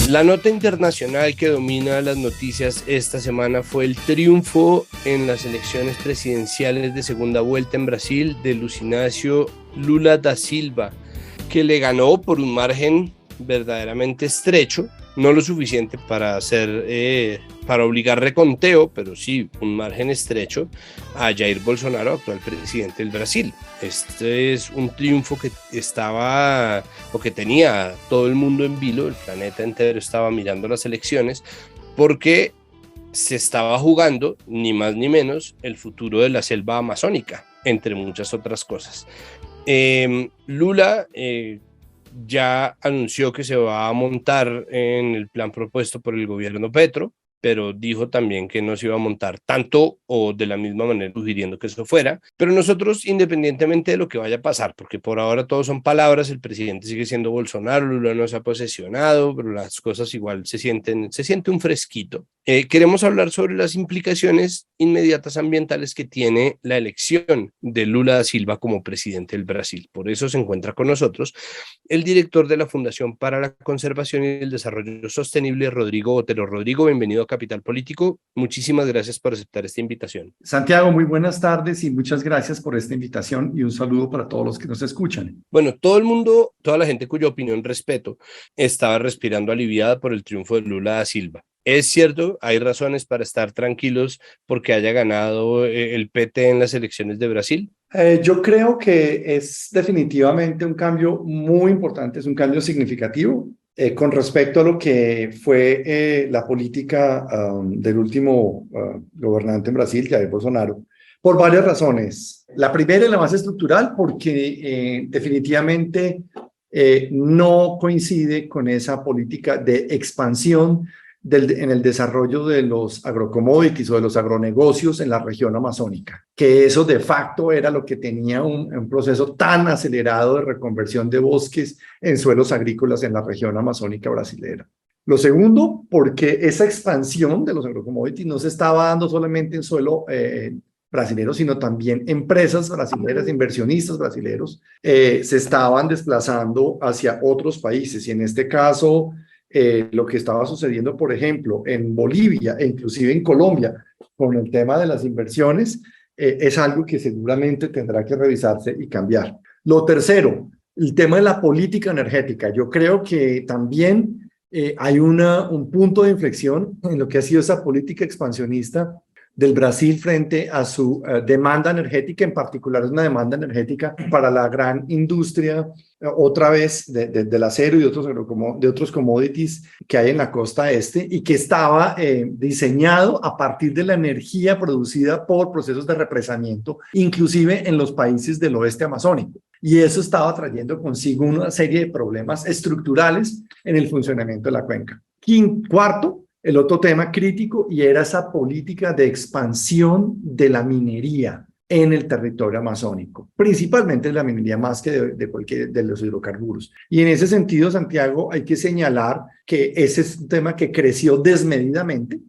La nota internacional que domina las noticias esta semana fue el triunfo en las elecciones presidenciales de segunda vuelta en Brasil de Luiz Inácio Lula da Silva, que le ganó por un margen verdaderamente estrecho, no lo suficiente para para obligar reconteo, pero sí un margen estrecho a Jair Bolsonaro, actual presidente del Brasil. Este es un triunfo que que tenía todo el mundo en vilo, el planeta entero estaba mirando las elecciones, porque se estaba jugando, ni más ni menos, el futuro de la selva amazónica, entre muchas otras cosas. Lula ya anunció que se va a montar en el plan propuesto por el gobierno Petro, pero dijo también que no se iba a montar tanto o de la misma manera sugiriendo que eso fuera. Pero nosotros, independientemente de lo que vaya a pasar, porque por ahora todo son palabras, el presidente sigue siendo Bolsonaro, Lula no se ha posesionado, pero las cosas igual se siente un fresquito. Queremos hablar sobre las implicaciones inmediatas ambientales que tiene la elección de Lula da Silva como presidente del Brasil. Por eso se encuentra con nosotros el director de la Fundación para la Conservación y el Desarrollo Sostenible, Rodrigo Otero. Rodrigo, bienvenido a Capital Político. Muchísimas gracias por aceptar esta invitación. Santiago, muy buenas tardes y muchas gracias por esta invitación y un saludo para todos los que nos escuchan. Bueno, todo el mundo, toda la gente cuya opinión respeto, estaba respirando aliviada por el triunfo de Lula da Silva. Es cierto, hay razones para estar tranquilos porque haya ganado el PT en las elecciones de Brasil. Yo creo que es definitivamente un cambio muy importante, es un cambio significativo con respecto a lo que fue la política del último gobernante en Brasil, Jair Bolsonaro, por varias razones. La primera y la más estructural, porque definitivamente no coincide con esa política de expansión en el desarrollo de los agrocommodities o de los agronegocios en la región amazónica, que eso de facto era lo que tenía un proceso tan acelerado de reconversión de bosques en suelos agrícolas en la región amazónica brasilera. Lo segundo, porque esa expansión de los agrocommodities no se estaba dando solamente en suelo brasilero, sino también empresas brasileras, inversionistas brasileros, se estaban desplazando hacia otros países y en este caso lo que estaba sucediendo, por ejemplo, en Bolivia e inclusive en Colombia con el tema de las inversiones, es algo que seguramente tendrá que revisarse y cambiar. Lo tercero, el tema de la política energética. Yo creo que también hay un punto de inflexión en lo que ha sido esa política expansionista, del Brasil frente a su demanda energética, en particular es una demanda energética para la gran industria, otra vez del acero y de otros commodities que hay en la costa este, y que estaba diseñado a partir de la energía producida por procesos de represamiento, inclusive en los países del oeste amazónico. Y eso estaba trayendo consigo una serie de problemas estructurales en el funcionamiento de la cuenca. Cuarto, el otro tema crítico, y era esa política de expansión de la minería en el territorio amazónico, principalmente la minería más que de cualquier de los hidrocarburos. Y en ese sentido, Santiago, hay que señalar que ese es un tema que creció desmedidamente.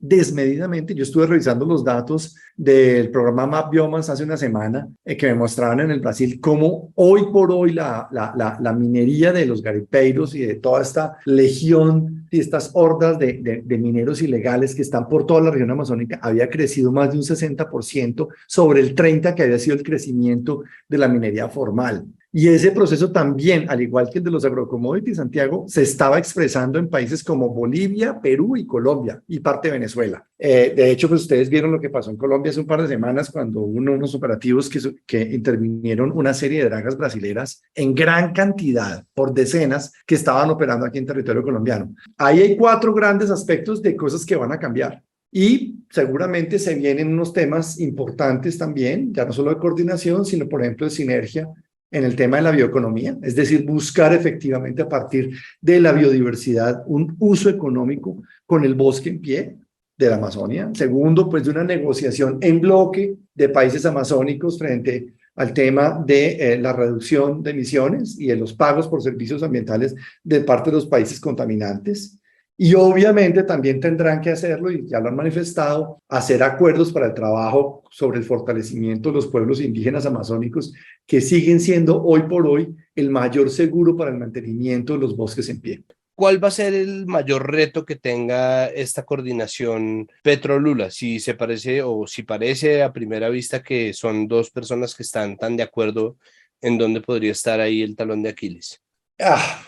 Yo estuve revisando los datos del programa Map Biomas hace una semana que me mostraban en el Brasil cómo hoy por hoy la minería de los garipeiros y de toda esta legión y estas hordas de mineros ilegales que están por toda la región amazónica había crecido más de un 60% sobre el 30% que había sido el crecimiento de la minería formal. Y ese proceso también, al igual que el de los agrocommodities, Santiago, se estaba expresando en países como Bolivia, Perú y Colombia, y parte de Venezuela. De hecho, pues ustedes vieron lo que pasó en Colombia hace un par de semanas cuando hubo unos operativos que intervinieron una serie de dragas brasileras en gran cantidad, por decenas, que estaban operando aquí en territorio colombiano. Ahí hay 4 grandes aspectos de cosas que van a cambiar. Y seguramente se vienen unos temas importantes también, ya no solo de coordinación, sino por ejemplo de sinergia en el tema de la bioeconomía, es decir, buscar efectivamente a partir de la biodiversidad un uso económico con el bosque en pie de la Amazonia. Segundo, pues de una negociación en bloque de países amazónicos frente al tema de la reducción de emisiones y de los pagos por servicios ambientales de parte de los países contaminantes. Y obviamente también tendrán que hacerlo, y ya lo han manifestado, hacer acuerdos para el trabajo sobre el fortalecimiento de los pueblos indígenas amazónicos, que siguen siendo hoy por hoy el mayor seguro para el mantenimiento de los bosques en pie. ¿Cuál va a ser el mayor reto que tenga esta coordinación Petro-Lula? Si se parece o si parece a primera vista que son dos personas que están tan de acuerdo, ¿en dónde podría estar ahí el talón de Aquiles?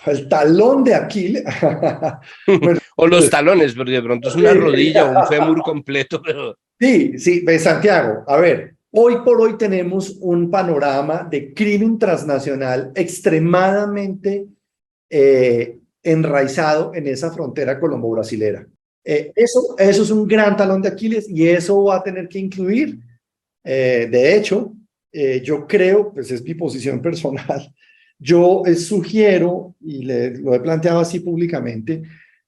El talón de Aquiles. Bueno, o los talones, porque de pronto es una rodilla o un fémur completo, pero... Sí, Santiago, a ver, hoy por hoy tenemos un panorama de crimen transnacional extremadamente enraizado en esa frontera colombo-brasilera. Eso es un gran talón de Aquiles y eso va a tener que incluir, de hecho, yo creo, pues es mi posición personal, yo sugiero, y lo he planteado así públicamente,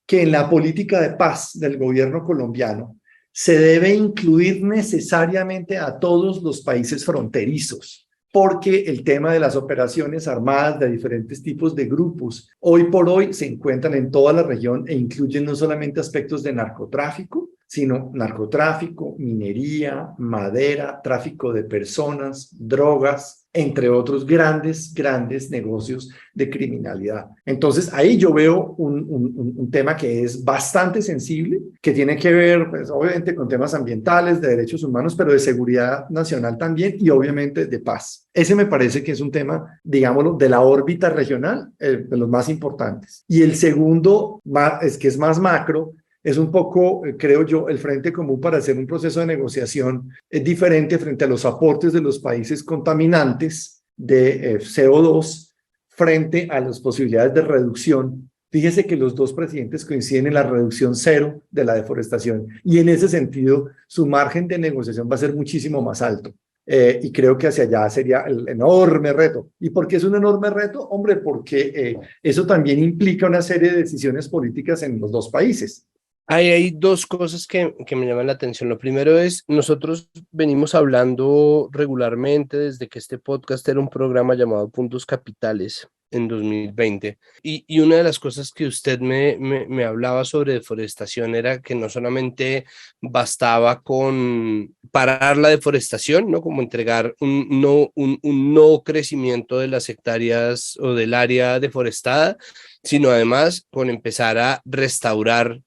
que en la política de paz del gobierno colombiano se debe incluir necesariamente a todos los países fronterizos, porque el tema de las operaciones armadas de diferentes tipos de grupos hoy por hoy se encuentran en toda la región e incluyen no solamente aspectos de narcotráfico, sino narcotráfico, minería, madera, tráfico de personas, drogas, entre otros grandes negocios de criminalidad. Entonces, ahí yo veo un tema que es bastante sensible, que tiene que ver, pues, obviamente, con temas ambientales, de derechos humanos, pero de seguridad nacional también, y obviamente de paz. Ese me parece que es un tema, digámoslo, de la órbita regional, de los más importantes. Y el segundo, que es más macro, es un poco, creo yo, el frente común para hacer un proceso de negociación diferente frente a los aportes de los países contaminantes de CO2 frente a las posibilidades de reducción. Fíjese que los dos presidentes coinciden en la reducción cero de la deforestación y en ese sentido su margen de negociación va a ser muchísimo más alto. Y creo que hacia allá sería el enorme reto. ¿Y por qué es un enorme reto? Hombre, porque eso también implica una serie de decisiones políticas en los dos países. Hay dos cosas que me llaman la atención. Lo primero es, nosotros venimos hablando regularmente desde que este podcast era un programa llamado Puntos Capitales en 2020. Y una de las cosas que usted me hablaba sobre deforestación era que no solamente bastaba con parar la deforestación, ¿no? Como entregar un no crecimiento de las hectáreas o del área deforestada, sino además con empezar a restaurar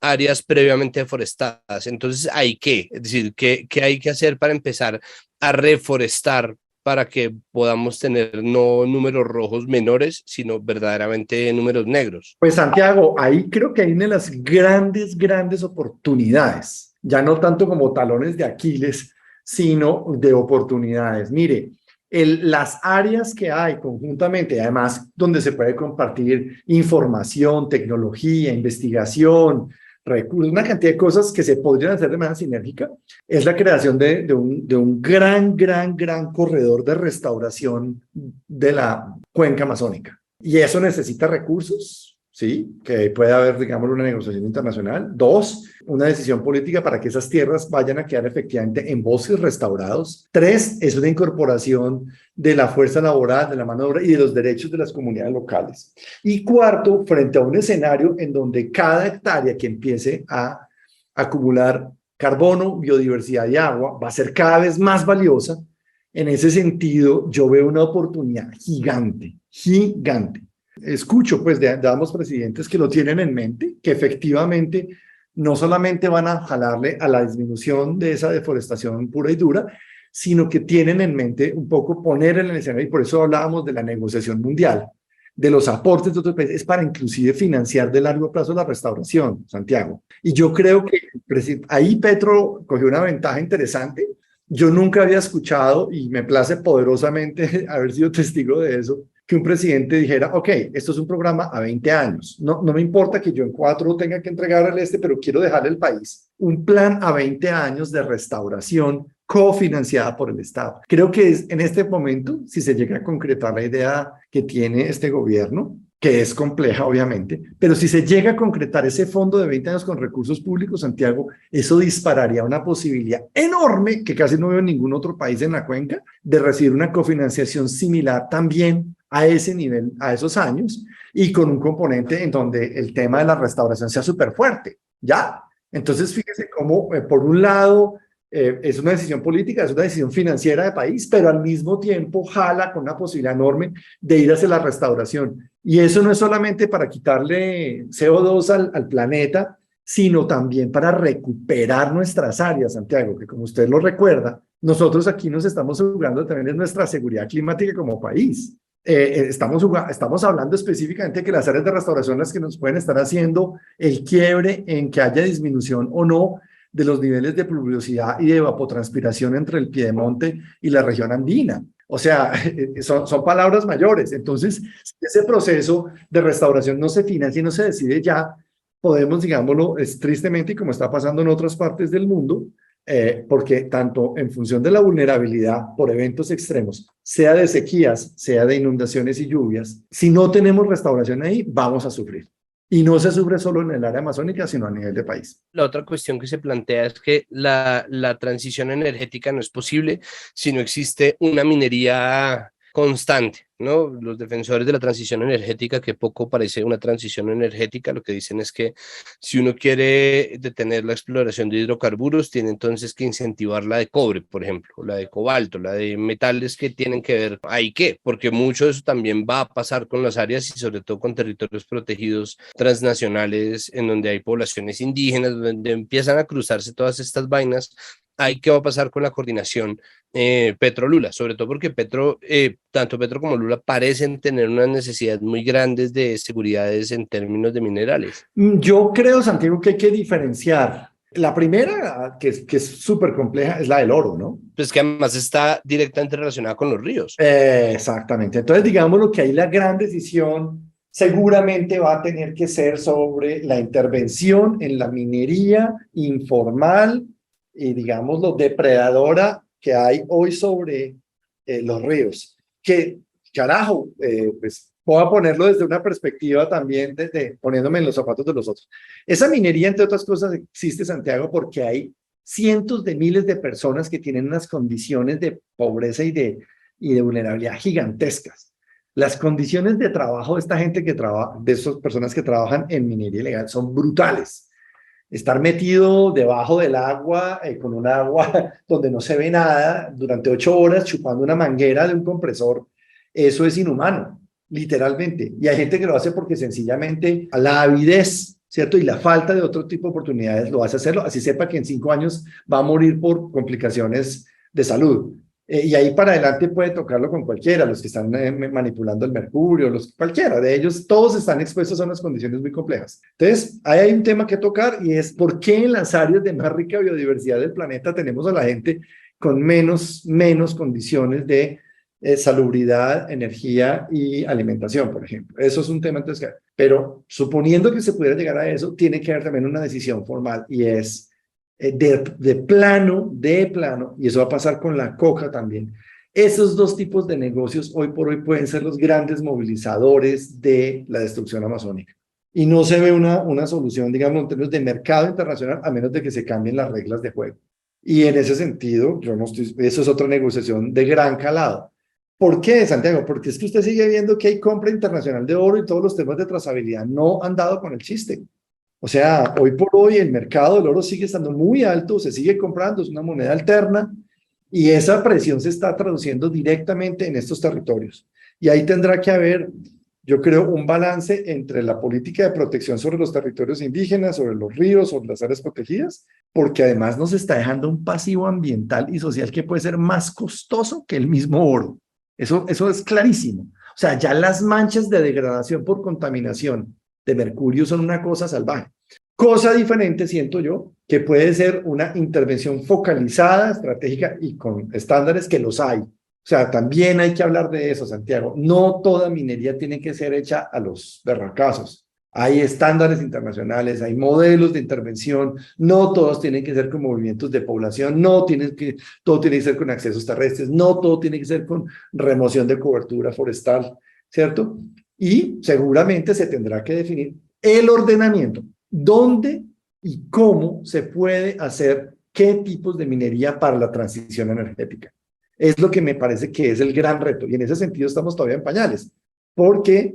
áreas previamente deforestadas. Entonces, ¿hay qué? Es decir, ¿qué hay que hacer para empezar a reforestar para que podamos tener no números rojos menores, sino verdaderamente números negros? Pues Santiago, ahí creo que hay una de las grandes oportunidades. ya no tanto como talones de Aquiles, sino de oportunidades. Mire, las áreas que hay conjuntamente, además donde se puede compartir información, tecnología, investigación, recursos, una cantidad de cosas que se podrían hacer de manera sinérgica, es la creación de un gran corredor de restauración de la cuenca amazónica. Y eso necesita recursos, ¿sí? Que puede haber, digamos, una negociación internacional. 2, una decisión política para que esas tierras vayan a quedar efectivamente en bosques restaurados. 3, es una incorporación de la fuerza laboral, de la mano de obra y de los derechos de las comunidades locales. Y 4, frente a un escenario en donde cada hectárea que empiece a acumular carbono, biodiversidad y agua va a ser cada vez más valiosa. En ese sentido, yo veo una oportunidad gigante. Escucho pues de ambos presidentes que lo tienen en mente, que efectivamente no solamente van a jalarle a la disminución de esa deforestación pura y dura, sino que tienen en mente un poco poner en el escenario, y por eso hablábamos de la negociación mundial, de los aportes de otros países, para inclusive financiar de largo plazo la restauración, Santiago. Y yo creo que ahí Petro cogió una ventaja interesante. Yo nunca había escuchado, y me place poderosamente haber sido testigo de eso, que un presidente dijera, ok, esto es un programa a 20 años. No me importa que yo en 4 tenga que entregarle pero quiero dejarle al país un plan a 20 años de restauración cofinanciada por el Estado. Creo que es en este momento, si se llega a concretar la idea que tiene este gobierno, que es compleja obviamente, pero si se llega a concretar ese fondo de 20 años con recursos públicos, Santiago, eso dispararía una posibilidad enorme, que casi no veo en ningún otro país en la cuenca, de recibir una cofinanciación similar también a ese nivel, a esos años, y con un componente en donde el tema de la restauración sea súper fuerte, ¿ya? Entonces, fíjese cómo, por un lado, es una decisión política, es una decisión financiera de país, pero al mismo tiempo jala con una posibilidad enorme de ir hacia la restauración. Y eso no es solamente para quitarle CO2 al planeta, sino también para recuperar nuestras áreas, Santiago, que como usted lo recuerda, nosotros aquí nos estamos jugando también en nuestra seguridad climática como país. Estamos hablando específicamente que las áreas de restauración las que nos pueden estar haciendo el quiebre en que haya disminución o no de los niveles de pluviosidad y de evapotranspiración entre el piedemonte y la región andina. O sea, son palabras mayores. Entonces, si ese proceso de restauración no se financia y no se decide ya, podemos, digámoslo, tristemente, y como está pasando en otras partes del mundo, porque tanto en función de la vulnerabilidad por eventos extremos, sea de sequías, sea de inundaciones y lluvias, si no tenemos restauración ahí, vamos a sufrir. Y no se sufre solo en el área amazónica, sino a nivel de país. La otra cuestión que se plantea es que la transición energética no es posible si no existe una minería constante, ¿no? Los defensores de la transición energética, que poco parece una transición energética, lo que dicen es que si uno quiere detener la exploración de hidrocarburos, tiene entonces que incentivar la de cobre, por ejemplo, la de cobalto, la de metales que tienen que ver ahí qué, porque mucho de eso también va a pasar con las áreas y sobre todo con territorios protegidos transnacionales en donde hay poblaciones indígenas, donde empiezan a cruzarse todas estas vainas. Ahí qué va a pasar con la coordinación Petro-Lula, sobre todo porque tanto Petro como Lula parecen tener unas necesidades muy grandes de seguridades en términos de minerales. Yo creo, Santiago, que hay que diferenciar. La primera, que es súper compleja, es la del oro, ¿no? Pues que además está directamente relacionada con los ríos. Exactamente. Entonces, digámoslo que ahí la gran decisión seguramente va a tener que ser sobre la intervención en la minería informal y, digámoslo, depredadora que hay hoy sobre los ríos. Que, carajo, pues voy a ponerlo desde una perspectiva también, poniéndome en los zapatos de los otros. Esa minería, entre otras cosas, existe, Santiago, porque hay cientos de miles de personas que tienen unas condiciones de pobreza y de vulnerabilidad gigantescas. Las condiciones de trabajo de esta gente que trabaja, de esas personas que trabajan en minería ilegal, son brutales. Estar metido debajo del agua, con un agua donde no se ve nada, durante 8 horas chupando una manguera de un compresor, eso es inhumano, literalmente. Y hay gente que lo hace porque sencillamente a la avidez, ¿cierto? Y la falta de otro tipo de oportunidades lo hace hacerlo, así sepa que en 5 años va a morir por complicaciones de salud. Y ahí para adelante puede tocarlo con cualquiera, los que están manipulando el mercurio, cualquiera de ellos, todos están expuestos a unas condiciones muy complejas. Entonces, ahí hay un tema que tocar y es por qué en las áreas de más rica biodiversidad del planeta tenemos a la gente con menos condiciones de salubridad, energía y alimentación, por ejemplo. Eso es un tema, entonces, pero suponiendo que se pudiera llegar a eso, tiene que haber también una decisión formal y es de plano, y eso va a pasar con la coca también. Esos dos tipos de negocios hoy por hoy pueden ser los grandes movilizadores de la destrucción amazónica. Y no se ve una solución, digamos, en términos de mercado internacional, a menos de que se cambien las reglas de juego. Y en ese sentido, eso es otra negociación de gran calado. ¿Por qué, Santiago? Porque es que usted sigue viendo que hay compra internacional de oro y todos los temas de trazabilidad no han dado con el chiste. O sea, hoy por hoy el mercado del oro sigue estando muy alto, se sigue comprando, es una moneda alterna y esa presión se está traduciendo directamente en estos territorios. Y ahí tendrá que haber, yo creo, un balance entre la política de protección sobre los territorios indígenas, sobre los ríos, sobre las áreas protegidas, porque además nos está dejando un pasivo ambiental y social que puede ser más costoso que el mismo oro. Eso es clarísimo. O sea, ya las manchas de degradación por contaminación de mercurio son una cosa salvaje. Cosa diferente, siento yo, que puede ser una intervención focalizada, estratégica y con estándares que los hay. O sea, también hay que hablar de eso, Santiago. No toda minería tiene que ser hecha a los berracazos. Hay estándares internacionales, hay modelos de intervención, no todos tienen que ser con movimientos de población, todo tiene que ser con accesos terrestres, no todo tiene que ser con remoción de cobertura forestal, ¿cierto? Y seguramente se tendrá que definir el ordenamiento, dónde y cómo se puede hacer qué tipos de minería para la transición energética. Es lo que me parece que es el gran reto, y en ese sentido estamos todavía en pañales, porque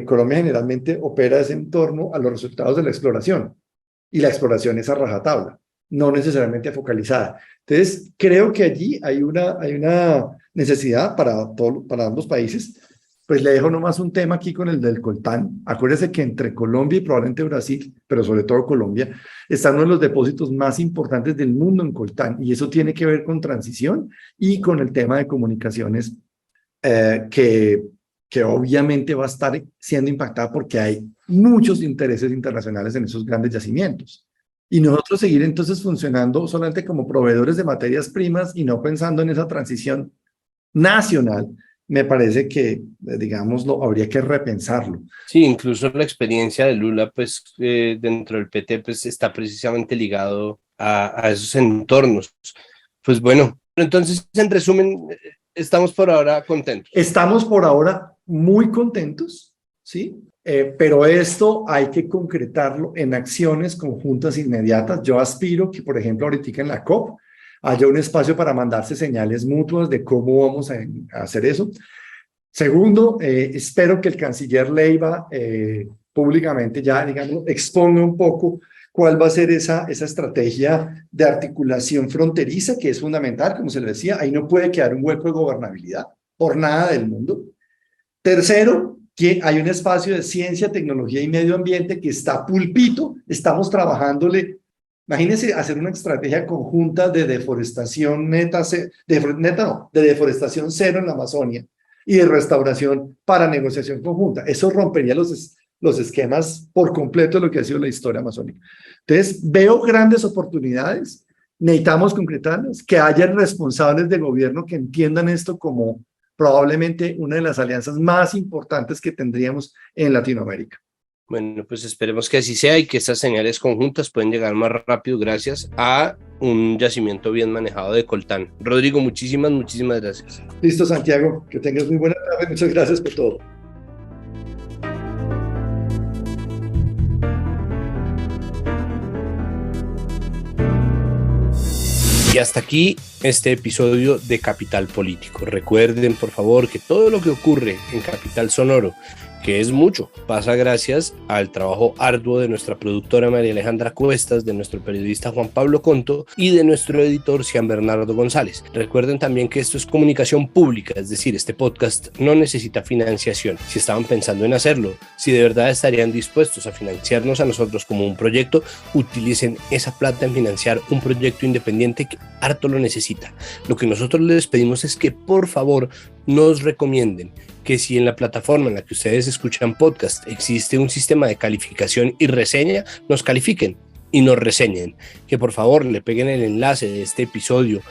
Colombia generalmente opera en torno a los resultados de la exploración, y la exploración es a rajatabla, no necesariamente focalizada. Entonces, creo que allí hay una necesidad para ambos países. Pues le dejo nomás un tema aquí con el del coltán. Acuérdese que entre Colombia y probablemente Brasil, pero sobre todo Colombia, están uno de los depósitos más importantes del mundo en coltán, y eso tiene que ver con transición y con el tema de comunicaciones que obviamente va a estar siendo impactada porque hay muchos intereses internacionales en esos grandes yacimientos. Y nosotros seguir entonces funcionando solamente como proveedores de materias primas y no pensando en esa transición nacional, me parece que, digámoslo, habría que repensarlo. Sí, incluso la experiencia de Lula, pues, dentro del PT, pues, está precisamente ligado a esos entornos. Pues bueno, entonces, en resumen, estamos por ahora contentos. Estamos por ahora muy contentos, ¿sí? Pero esto hay que concretarlo en acciones conjuntas inmediatas. Yo aspiro que, por ejemplo, ahorita en la COP, haya un espacio para mandarse señales mutuas de cómo vamos a hacer eso. Segundo, espero que el canciller Leiva públicamente ya, digamos, exponga un poco cuál va a ser esa estrategia de articulación fronteriza, que es fundamental, como se le decía, ahí no puede quedar un hueco de gobernabilidad por nada del mundo. Tercero, que hay un espacio de ciencia, tecnología y medio ambiente que está pulpito, estamos trabajándole. Imagínense hacer una estrategia conjunta de deforestación de deforestación cero en la Amazonia y de restauración para negociación conjunta. Eso rompería los esquemas por completo de lo que ha sido la historia amazónica. Entonces, veo grandes oportunidades, necesitamos concretarlas, que haya responsables de gobierno que entiendan esto como probablemente una de las alianzas más importantes que tendríamos en Latinoamérica. Bueno, pues esperemos que así sea y que estas señales conjuntas pueden llegar más rápido gracias a un yacimiento bien manejado de coltán. Rodrigo, muchísimas gracias. Listo, Santiago, que tengas muy buena tarde. Muchas gracias por todo. Y hasta aquí este episodio de Capital Político. Recuerden, por favor, que todo lo que ocurre en Capital Sonoro que es mucho. Pasa gracias al trabajo arduo de nuestra productora María Alejandra Cuestas, de nuestro periodista Juan Pablo Conto y de nuestro editor Cian Bernardo González. Recuerden también que esto es comunicación pública, es decir, este podcast no necesita financiación. Si estaban pensando en hacerlo, si de verdad estarían dispuestos a financiarnos a nosotros como un proyecto, utilicen esa plata en financiar un proyecto independiente que harto lo necesita. Lo que nosotros les pedimos es que por favor nos recomienden, que si en la plataforma en la que ustedes escuchan podcast existe un sistema de calificación y reseña, nos califiquen y nos reseñen, que por favor le peguen el enlace de este episodio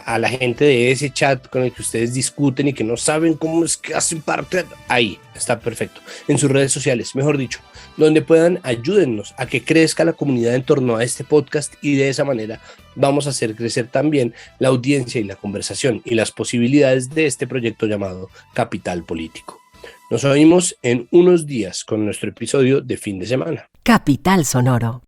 a la gente de ese chat con el que ustedes discuten y que no saben cómo es que hacen parte. Ahí está perfecto, en sus redes sociales, mejor dicho, donde puedan, ayúdennos a que crezca la comunidad en torno a este podcast, y de esa manera vamos a hacer crecer también la audiencia y la conversación y las posibilidades de este proyecto llamado Capital Político. Nos oímos en unos días con nuestro episodio de fin de semana. Capital Sonoro.